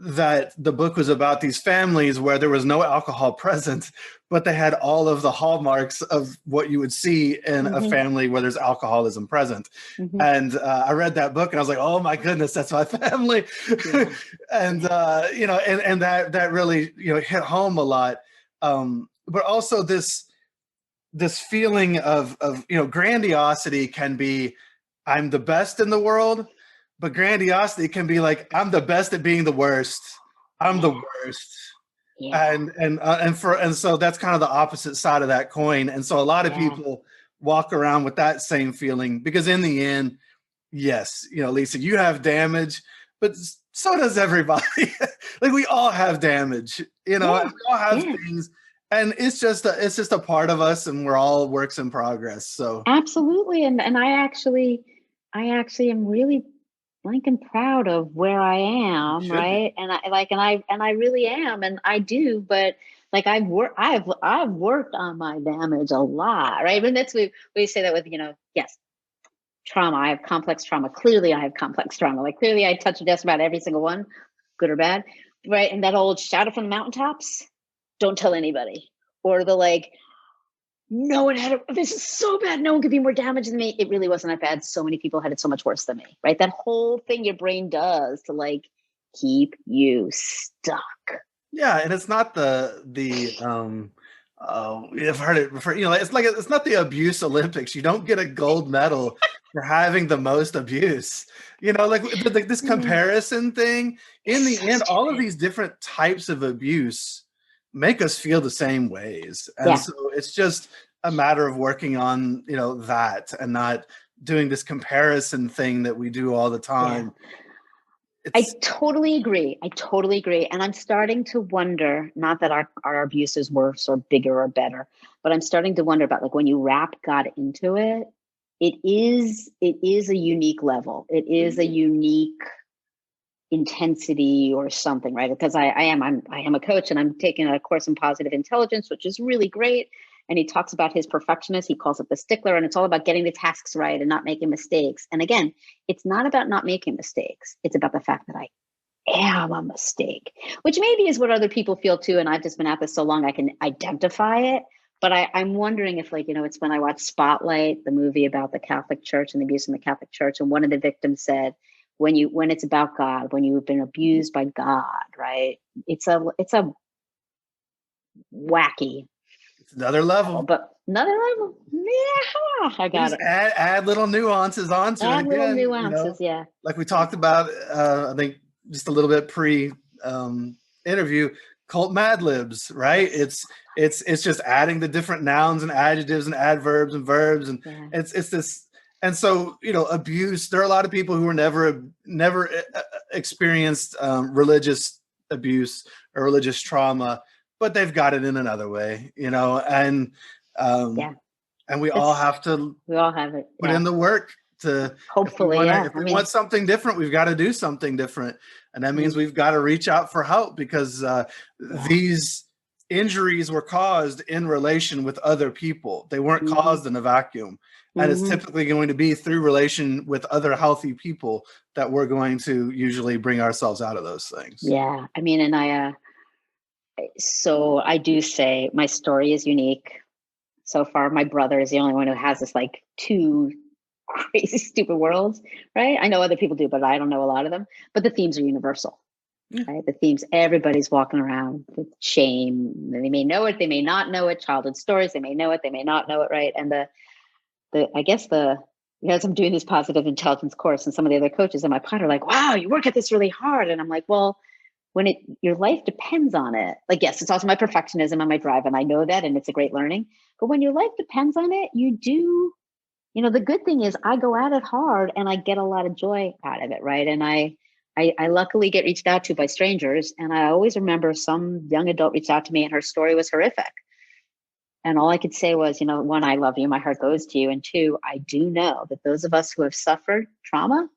Speaker 2: that the book was about these families where there was no alcohol present, but they had all of the hallmarks of what you would see in a family where there's alcoholism present. And I read that book and I was like, oh my goodness, that's my family. And, and that really, hit home a lot. But also this feeling of, grandiosity can be, I'm the best in the world. But grandiosity can be like, I'm the best at being the worst. I'm the worst. Yeah. And so that's kind of the opposite side of that coin. And so a lot of people walk around with that same feeling, because in the end, yes, Lisa, you have damage, but so does everybody. Like, we all have damage, and we all have things, and it's just a part of us, and we're all works in progress. So
Speaker 1: absolutely. And I actually am really blanking proud of where I am, right? And I really am, and I do. But like, I've worked on my damage a lot, right? And that's we say that with yes, trauma. I have complex trauma. Clearly, I have complex trauma. Like, clearly, I touch just about every single one, good or bad, right? And that old shout it from the mountaintops, don't tell anybody, or the like, no one had it. This is so bad. No one could be more damaged than me. It really wasn't that bad. So many people had it so much worse than me, right? That whole thing your brain does to like keep you stuck.
Speaker 2: Yeah, and it's not I've heard it referred, it's not the abuse Olympics. You don't get a gold medal for having the most abuse. This comparison thing. In the end, all of these different types of abuse make us feel the same ways. And so it's just a matter of working on, that, and not doing this comparison thing that we do all the time.
Speaker 1: I totally agree. And I'm starting to wonder, not that our abuse is worse or bigger or better, but I'm starting to wonder about, like, when you wrap God into it, it is a unique level. It is a unique intensity or something, right? Because I am a coach, and I'm taking a course in positive intelligence, which is really great. And he talks about his perfectionist. He calls it the stickler, and it's all about getting the tasks right and not making mistakes. And again, it's not about not making mistakes. It's about the fact that I am a mistake, which maybe is what other people feel too. And I've just been at this so long, I can identify it. But I'm wondering if, like, it's when I watched Spotlight, the movie about the Catholic Church and the abuse in the Catholic Church, and one of the victims said, when it's about God, when you've been abused by God, right? It's a wacky.
Speaker 2: It's another level.
Speaker 1: But another level. Yeah, I got it.
Speaker 2: Add little nuances onto it.
Speaker 1: Add little nuances, yeah.
Speaker 2: Like we talked about, I think just a little bit pre-interview, cult Mad Libs, right? It's just adding the different nouns and adjectives and adverbs and verbs, and it's this. And so, abuse, there are a lot of people who were never experienced religious abuse or religious trauma, but they've got it in another way, and we all have it. Put in the work to
Speaker 1: hopefully,
Speaker 2: if we want something different, we've got to do something different. And that means we've got to reach out for help, because these injuries were caused in relation with other people. They weren't caused in a vacuum. And it's typically going to be through relation with other healthy people that we're going to usually bring ourselves out of those things.
Speaker 1: Yeah. I mean, and so I do say my story is unique. So far, my brother is the only one who has this, like, two crazy, stupid worlds, right? I know other people do, but I don't know a lot of them. But the themes are universal, right? The themes, everybody's walking around with shame. They may know it, they may not know it. Childhood stories, they may know it, they may not know it, right? And as I'm doing this positive intelligence course, and some of the other coaches in my pod are like, wow, you work at this really hard. And I'm like, well, when your life depends on it, like, yes, it's also my perfectionism and my drive, and I know that, and it's a great learning. But when your life depends on it, you do, the good thing is I go at it hard and I get a lot of joy out of it, right? And I luckily get reached out to by strangers, and I always remember some young adult reached out to me, and her story was horrific. And all I could say was, one, I love you, my heart goes to you. And two, I do know that those of us who have suffered trauma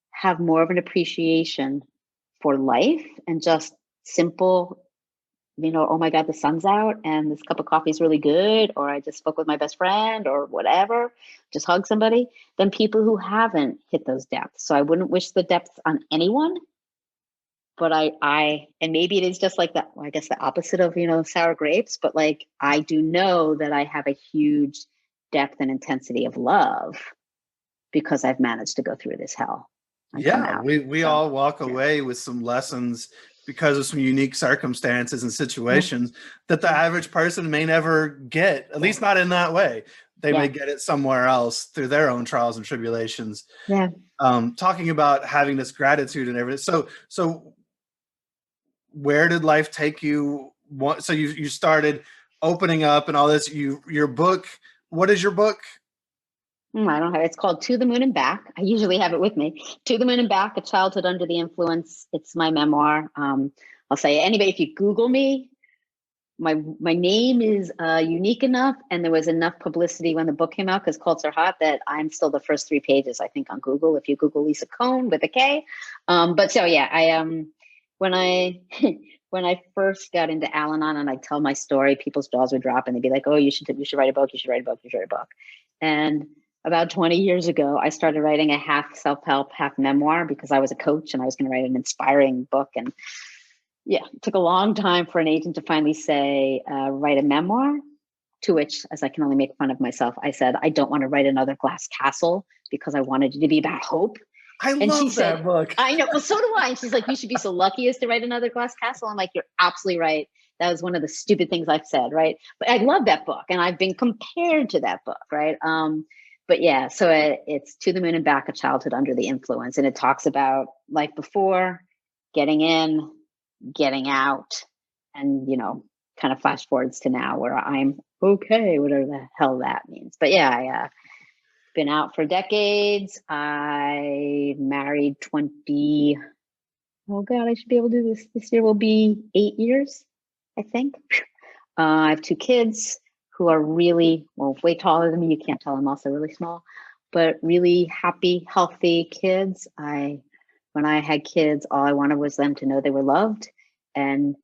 Speaker 1: have more of an appreciation for life and just simple, oh my God, the sun's out and this cup of coffee is really good, or I just spoke with my best friend, or whatever, just hug somebody, than people who haven't hit those depths. So I wouldn't wish the depths on anyone. but and maybe it is just like that, I guess the opposite of, sour grapes, but like, I do know that I have a huge depth and intensity of love because I've managed to go through this hell and come
Speaker 2: Yeah,
Speaker 1: out.
Speaker 2: we
Speaker 1: So,
Speaker 2: all walk away with some lessons because of some unique circumstances and situations that the average person may never get, at least not in that way. They may get it somewhere else through their own trials and tribulations.
Speaker 1: Yeah.
Speaker 2: Talking about having this gratitude and everything. So where did life take you? So you started opening up and all this. Your book. What is your book?
Speaker 1: I don't have it's called To the Moon and Back. I usually have it with me. To the Moon and Back, A Childhood Under the Influence. It's my memoir. I'll say anybody, if you Google me, my name is unique enough, and there was enough publicity when the book came out because cults are hot that I'm still the first 3 pages, I think, on Google. If you Google Lisa Kohn with a K. But so yeah, I when I when I first got into Al-Anon and I tell my story, people's jaws would drop and they'd be like, "Oh, you should write a book. You should write a book. You should write a book." And about 20 years ago, I started writing a half self-help, half memoir because I was a coach and I was going to write an inspiring book. And yeah, it took a long time for an agent to finally say, write a memoir, to which, as I can only make fun of myself, I said, I don't want to write another Glass Castle because I wanted it to be about hope.
Speaker 2: I love that book.
Speaker 1: I know. Well, so do I. And she's like, you should be so lucky as to write another Glass Castle. I'm like, you're absolutely right. That was one of the stupid things I've said, right? But I love that book. And I've been compared to that book, right? But yeah, so it's To the Moon and Back, A Childhood Under the Influence. And it talks about life before, getting in, getting out, and, kind of flash forwards to now where I'm okay, whatever the hell that means. But yeah, I been out for decades. I married 20. Oh God, I should be able to do this. This year will be 8 years, I think. I have 2 kids who are really, way taller than me. You can't tell I'm also really small, but really happy, healthy kids. When I had kids, all I wanted was them to know they were loved. And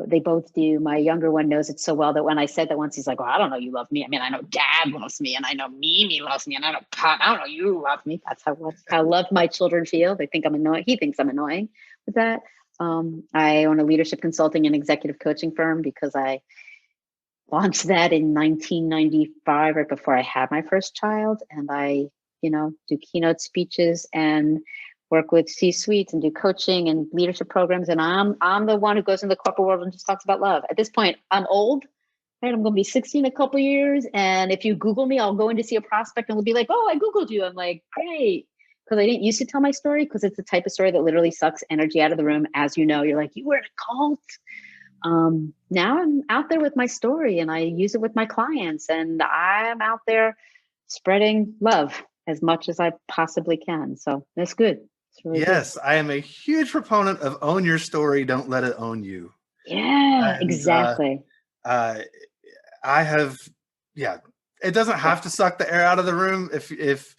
Speaker 1: they both do. My younger one knows it so well that when I said that once, he's like, well, I don't know you love me. I mean, I know Dad loves me and I know Mimi loves me and I know Pop, I don't know you love me. That's how love my children feel. They think I'm annoying. He thinks I'm annoying with that. I own a leadership consulting and executive coaching firm because I launched that in 1995, right before I had my first child. And I, do keynote speeches and work with C-suites and do coaching and leadership programs. And I'm the one who goes in the corporate world and just talks about love. At this point, I'm old, right? I'm going to be 60 in a couple years. And if you Google me, I'll go in to see a prospect and they'll be like, oh, I Googled you. I'm like, great. Because I didn't used to tell my story because it's the type of story that literally sucks energy out of the room. As you know, you're like, you were in a cult. Now I'm out there with my story and I use it with my clients and I'm out there spreading love as much as I possibly can. So that's good. It's really
Speaker 2: Yes, I am a huge proponent of own your story, don't let it own you.
Speaker 1: Yeah,
Speaker 2: And
Speaker 1: exactly.
Speaker 2: I have, it doesn't have to suck the air out of the room if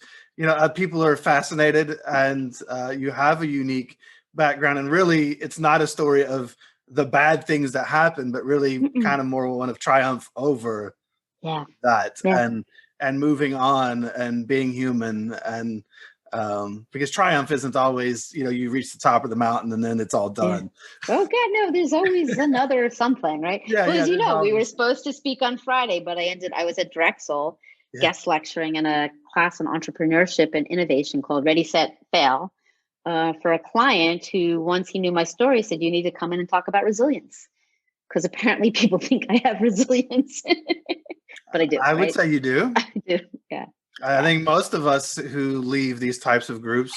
Speaker 2: people are fascinated and you have a unique background. And really, it's not a story of the bad things that happen, but really kind of more one of triumph over that and moving on and being human. And because triumph isn't always, you reach the top of the mountain and then it's all done.
Speaker 1: Yeah. Oh God, no, there's always another something, right? Well, as you know, we were supposed to speak on Friday, but I was at Drexel guest lecturing in a class on entrepreneurship and innovation called Ready, Set, Fail for a client who, once he knew my story, said, you need to come in and talk about resilience. Because apparently people think I have resilience, but I do.
Speaker 2: I would say you do.
Speaker 1: I do, yeah.
Speaker 2: I think most of us who leave these types of groups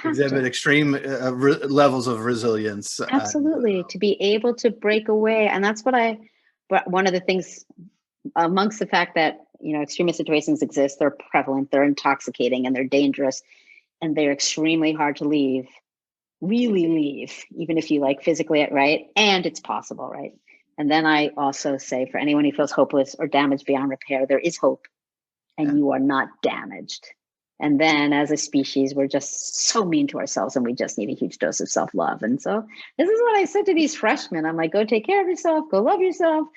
Speaker 2: exhibit extreme levels of resilience.
Speaker 1: Absolutely. And, to be able to break away. And that's one of the things amongst the fact that, extremist situations exist, they're prevalent, they're intoxicating and they're dangerous and they're extremely hard to leave, really leave, even if you physically, right? And it's possible, right? And then I also say for anyone who feels hopeless or damaged beyond repair, there is hope. And you are not damaged. And then as a species, we're just so mean to ourselves and we just need a huge dose of self-love. And so this is what I said to these freshmen. I'm like, go take care of yourself, go love yourself.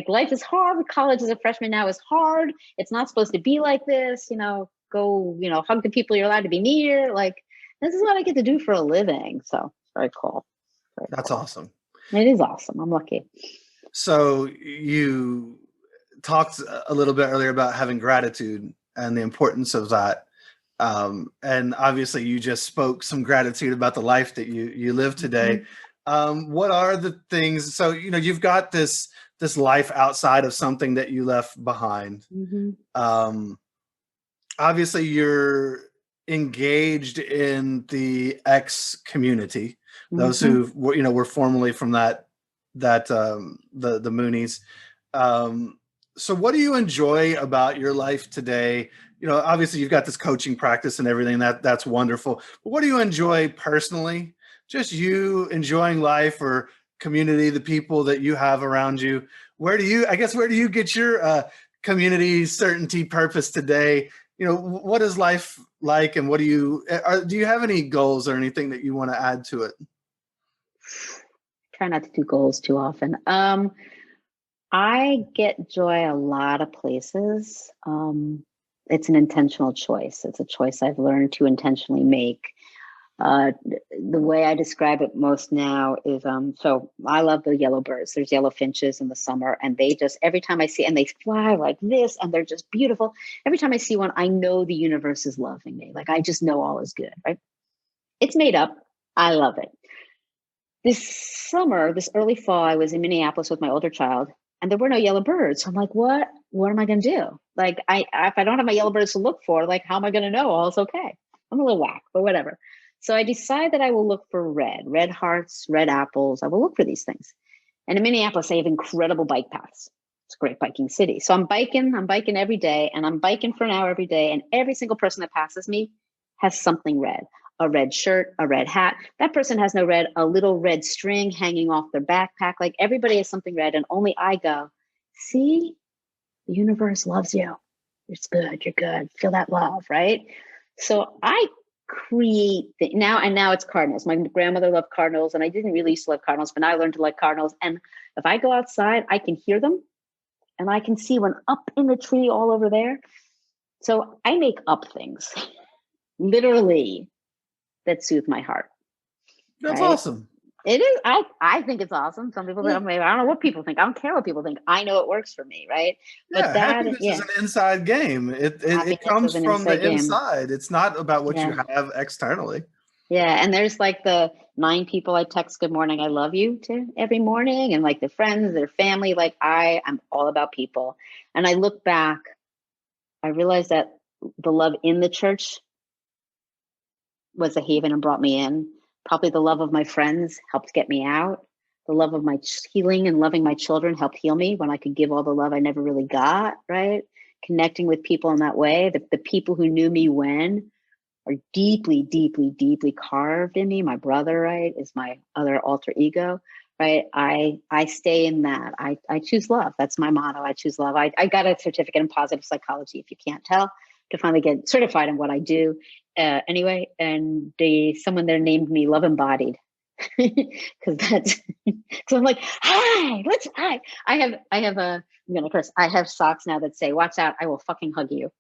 Speaker 1: Life is hard. College as a freshman now is hard. It's not supposed to be like this, go, hug the people you're allowed to be near. This is what I get to do for a living. So Very cool.
Speaker 2: That's awesome.
Speaker 1: It is awesome. I'm lucky.
Speaker 2: So you talked a little bit earlier about having gratitude and the importance of that. And obviously you just spoke some gratitude about the life that you live today. What are the things, so, you've got this life outside of something that you left behind. Obviously you're engaged in the X community, those who were formerly from the Moonies. So what do you enjoy about your life today? Obviously you've got this coaching practice and everything, that's wonderful. But what do you enjoy personally? Just you enjoying life, or community, the people that you have around you? Where do you get your community certainty purpose today? What is life like, and do you have any goals or anything that you want to add to it?
Speaker 1: Try not to do goals too often. I get joy a lot of places. It's an intentional choice. It's a choice I've learned to intentionally make. The way I describe it most now is, so I love the yellow birds. There's yellow finches in the summer, and they just, every time I see, and they fly like this, and they're just beautiful. Every time I see one, I know the universe is loving me. Like, I just know all is good, right? It's made up. I love it. This summer, this early fall, I was in Minneapolis with my older child, and there were no yellow birds. So I'm like, what am I going to do? Like, if I don't have my yellow birds to look for, like, how am I going to know all is okay? I'm a little whack, but whatever. So I decide that I will look for red hearts, red apples. I will look for these things. And in Minneapolis, they have incredible bike paths. It's a great biking city. So I'm biking every day, and I'm biking for an hour every day. And every single person that passes me has something red. A red shirt, a red hat. That person has no red, a little red string hanging off their backpack. Like, everybody has something red, and only I go, see, the universe loves you. It's good. You're good. Feel that love, right? So I create now it's cardinals. My grandmother loved cardinals, and I didn't really used to love cardinals, but now I learned to like cardinals. And if I go outside, I can hear them, and I can see one up in the tree all over there. So I make up things, literally, that soothe my heart.
Speaker 2: That's right? Awesome.
Speaker 1: It is. I think it's awesome. Some people think, I don't know what people think. I don't care what people think. I know it works for me, right?
Speaker 2: Yeah, but happiness is an inside game. It comes from the inside. It's not about what you have externally.
Speaker 1: Yeah, and there's like the 9 people I text good morning, I love you to every morning, and like their friends, their family. Like, I am all about people. And I look back, I realized that the love in the church was a haven and brought me in. Probably the love of my friends helped get me out. The love of my healing and loving my children helped heal me when I could give all the love I never really got, right? Connecting with people in that way. The people who knew me when are deeply, deeply, deeply carved in me. My brother, right, is my other alter ego, right? I stay in that. I choose love. That's my motto. I choose love. I got a certificate in positive psychology, if you can't tell, to finally get certified in what I do. Anyway, and someone there named me Love Embodied, because I'm like, hi. I have socks now that say, watch out, I will fucking hug you.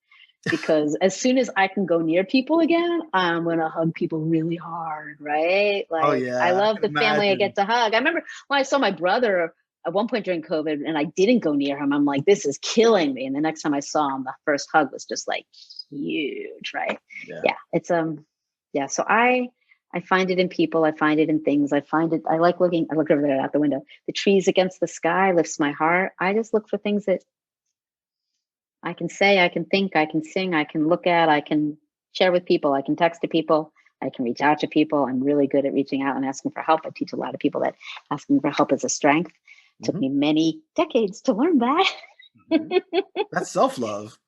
Speaker 1: Because as soon as I can go near people again, I'm going to hug people really hard, right? Like, I love the family I get to hug. I remember when I saw my brother at one point during COVID and I didn't go near him, I'm like, this is killing me. And the next time I saw him, the first hug was just like huge, right? Yeah. It's, so I find it in people. I find it in things. I look over there out the window. The trees against the sky lifts my heart. I just look for things that I can say, I can think, I can sing, I can look at, I can share with people, I can text to people, I can reach out to people. I'm really good at reaching out and asking for help. I teach a lot of people that asking for help is a strength. It took me many decades to learn that.
Speaker 2: That's self-love.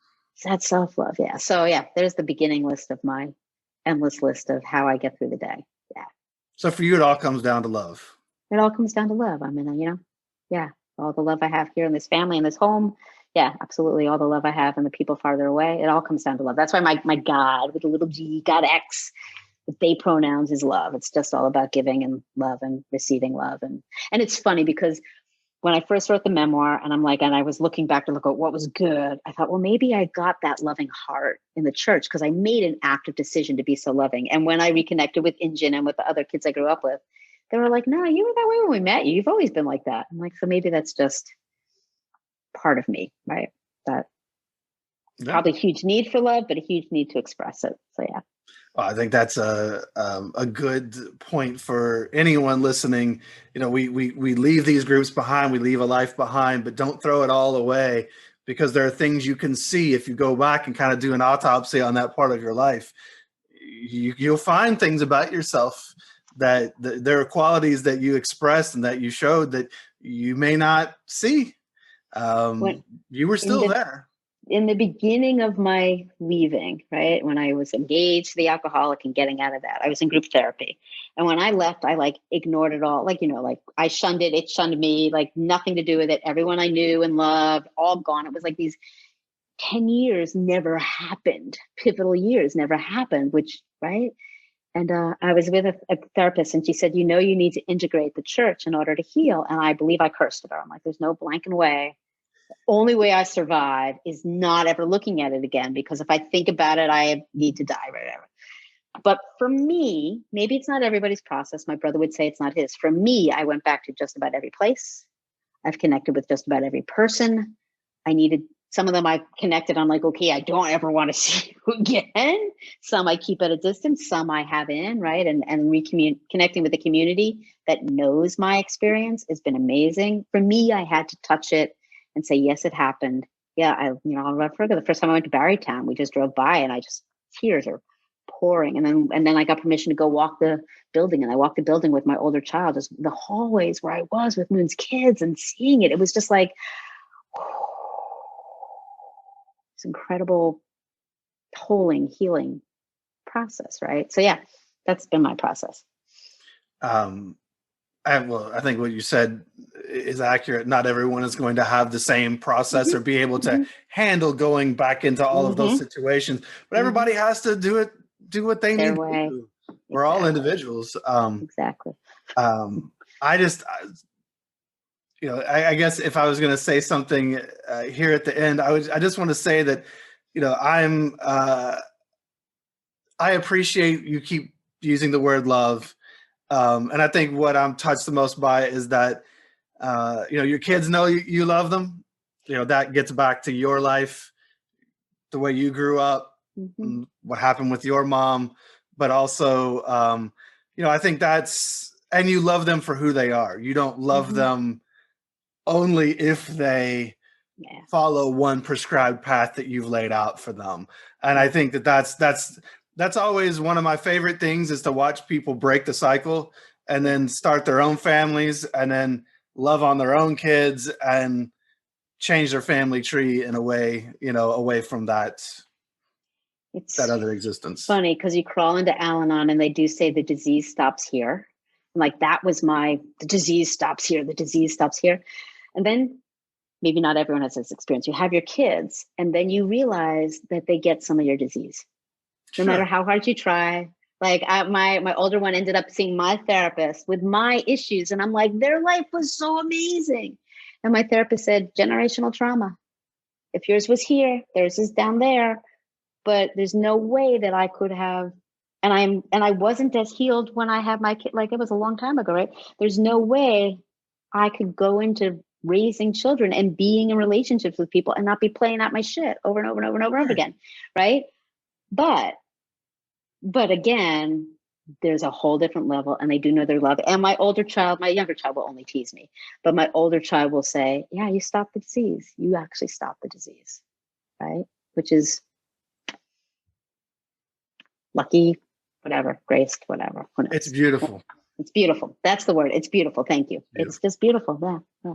Speaker 1: That's self-love, yeah. So yeah, there's the beginning list of my endless list of how I get through the day. Yeah.
Speaker 2: So for you, it all comes down to love.
Speaker 1: It all comes down to love. I mean, all the love I have here in this family, in this home. Yeah, absolutely. All the love I have and the people farther away, it all comes down to love. That's why my God with a little G, God X, with they pronouns is love. It's just all about giving and love and receiving love. And it's funny because when I first wrote the memoir, and I was looking back to look at what was good, I thought, well, maybe I got that loving heart in the church because I made an active decision to be so loving. And when I reconnected with Injin and with the other kids I grew up with, they were like, no, you were that way when we met you. You've always been like that. I'm like, so maybe that's just part of me, right? That probably a huge need for love, but a huge need to express it. So yeah.
Speaker 2: Well, I think that's a good point for anyone listening. You know, we leave these groups behind, we leave a life behind, but don't throw it all away, because there are things you can see if you go back and kind of do an autopsy on that part of your life. You'll find things about yourself that there are qualities that you expressed and that you showed that you may not see. You were still there.
Speaker 1: In the beginning of my leaving, right, when I was engaged to the alcoholic and getting out of that, I was in group therapy. And when I left, I like ignored it all. Like, like I shunned it. It shunned me, like nothing to do with it. Everyone I knew and loved, all gone. It was like these 10 years never happened. Pivotal years never happened, which, right. And I was with a therapist, and she said, you need to integrate the church in order to heal. And I believe I cursed at her. I'm like, there's no blanking way. Only way I survive is not ever looking at it again, because if I think about it, I need to die, whatever. But for me, maybe it's not everybody's process. My brother would say it's not his. For me, I went back to just about every place. I've connected with just about every person. Some of them I connected. I'm like, okay, I don't ever want to see you again. Some I keep at a distance. Some I have in, right? And connecting with the community that knows my experience has been amazing. For me, I had to touch it and say, yes, it happened. Yeah, I'll never forget the first time I went to Barrytown. We just drove by, and tears are pouring. And then I got permission to go walk the building, and I walked the building with my older child, just the hallways where I was with Moon's kids, and seeing it. It was just like, this incredible healing process, right? So yeah, that's been my process.
Speaker 2: I think what you said is accurate. Not everyone is going to have the same process or be able to handle going back into all of those situations, but everybody has to do what they need to do. We're all individuals.
Speaker 1: Exactly.
Speaker 2: I guess if I was going to say something here at the end, I just want to say that, I appreciate you keep using the word love. And I think what I'm touched the most by is that, your kids know you love them. That gets back to your life, the way you grew up, what happened with your mom, but also, I think and you love them for who they are. You don't love them only if they follow one prescribed path that you've laid out for them. And I think that's always one of my favorite things, is to watch people break the cycle and then start their own families and then love on their own kids and change their family tree in a way, away from that other existence.
Speaker 1: Funny, because you crawl into Al-Anon and they do say the disease stops here. I'm like, that was the disease stops here. The disease stops here. And then maybe not everyone has this experience. You have your kids, and then you realize that they get some of your disease. No matter how hard you try. Like my older one ended up seeing my therapist with my issues. And I'm like, their life was so amazing. And my therapist said, generational trauma. If yours was here, theirs is down there. But there's no way that I could have, and I wasn't as healed when I had my kid, like it was a long time ago, right? There's no way I could go into raising children and being in relationships with people and not be playing out my shit over and over and over and over and over again. Right. But again, there's a whole different level, and they do know their love. And my younger child will only tease me, but my older child will say, yeah, you stopped the disease. You actually stopped the disease. Right. Which is lucky, whatever, graced, whatever.
Speaker 2: It's beautiful.
Speaker 1: It's beautiful. That's the word. It's beautiful. Thank you. Beautiful. It's just beautiful. Yeah.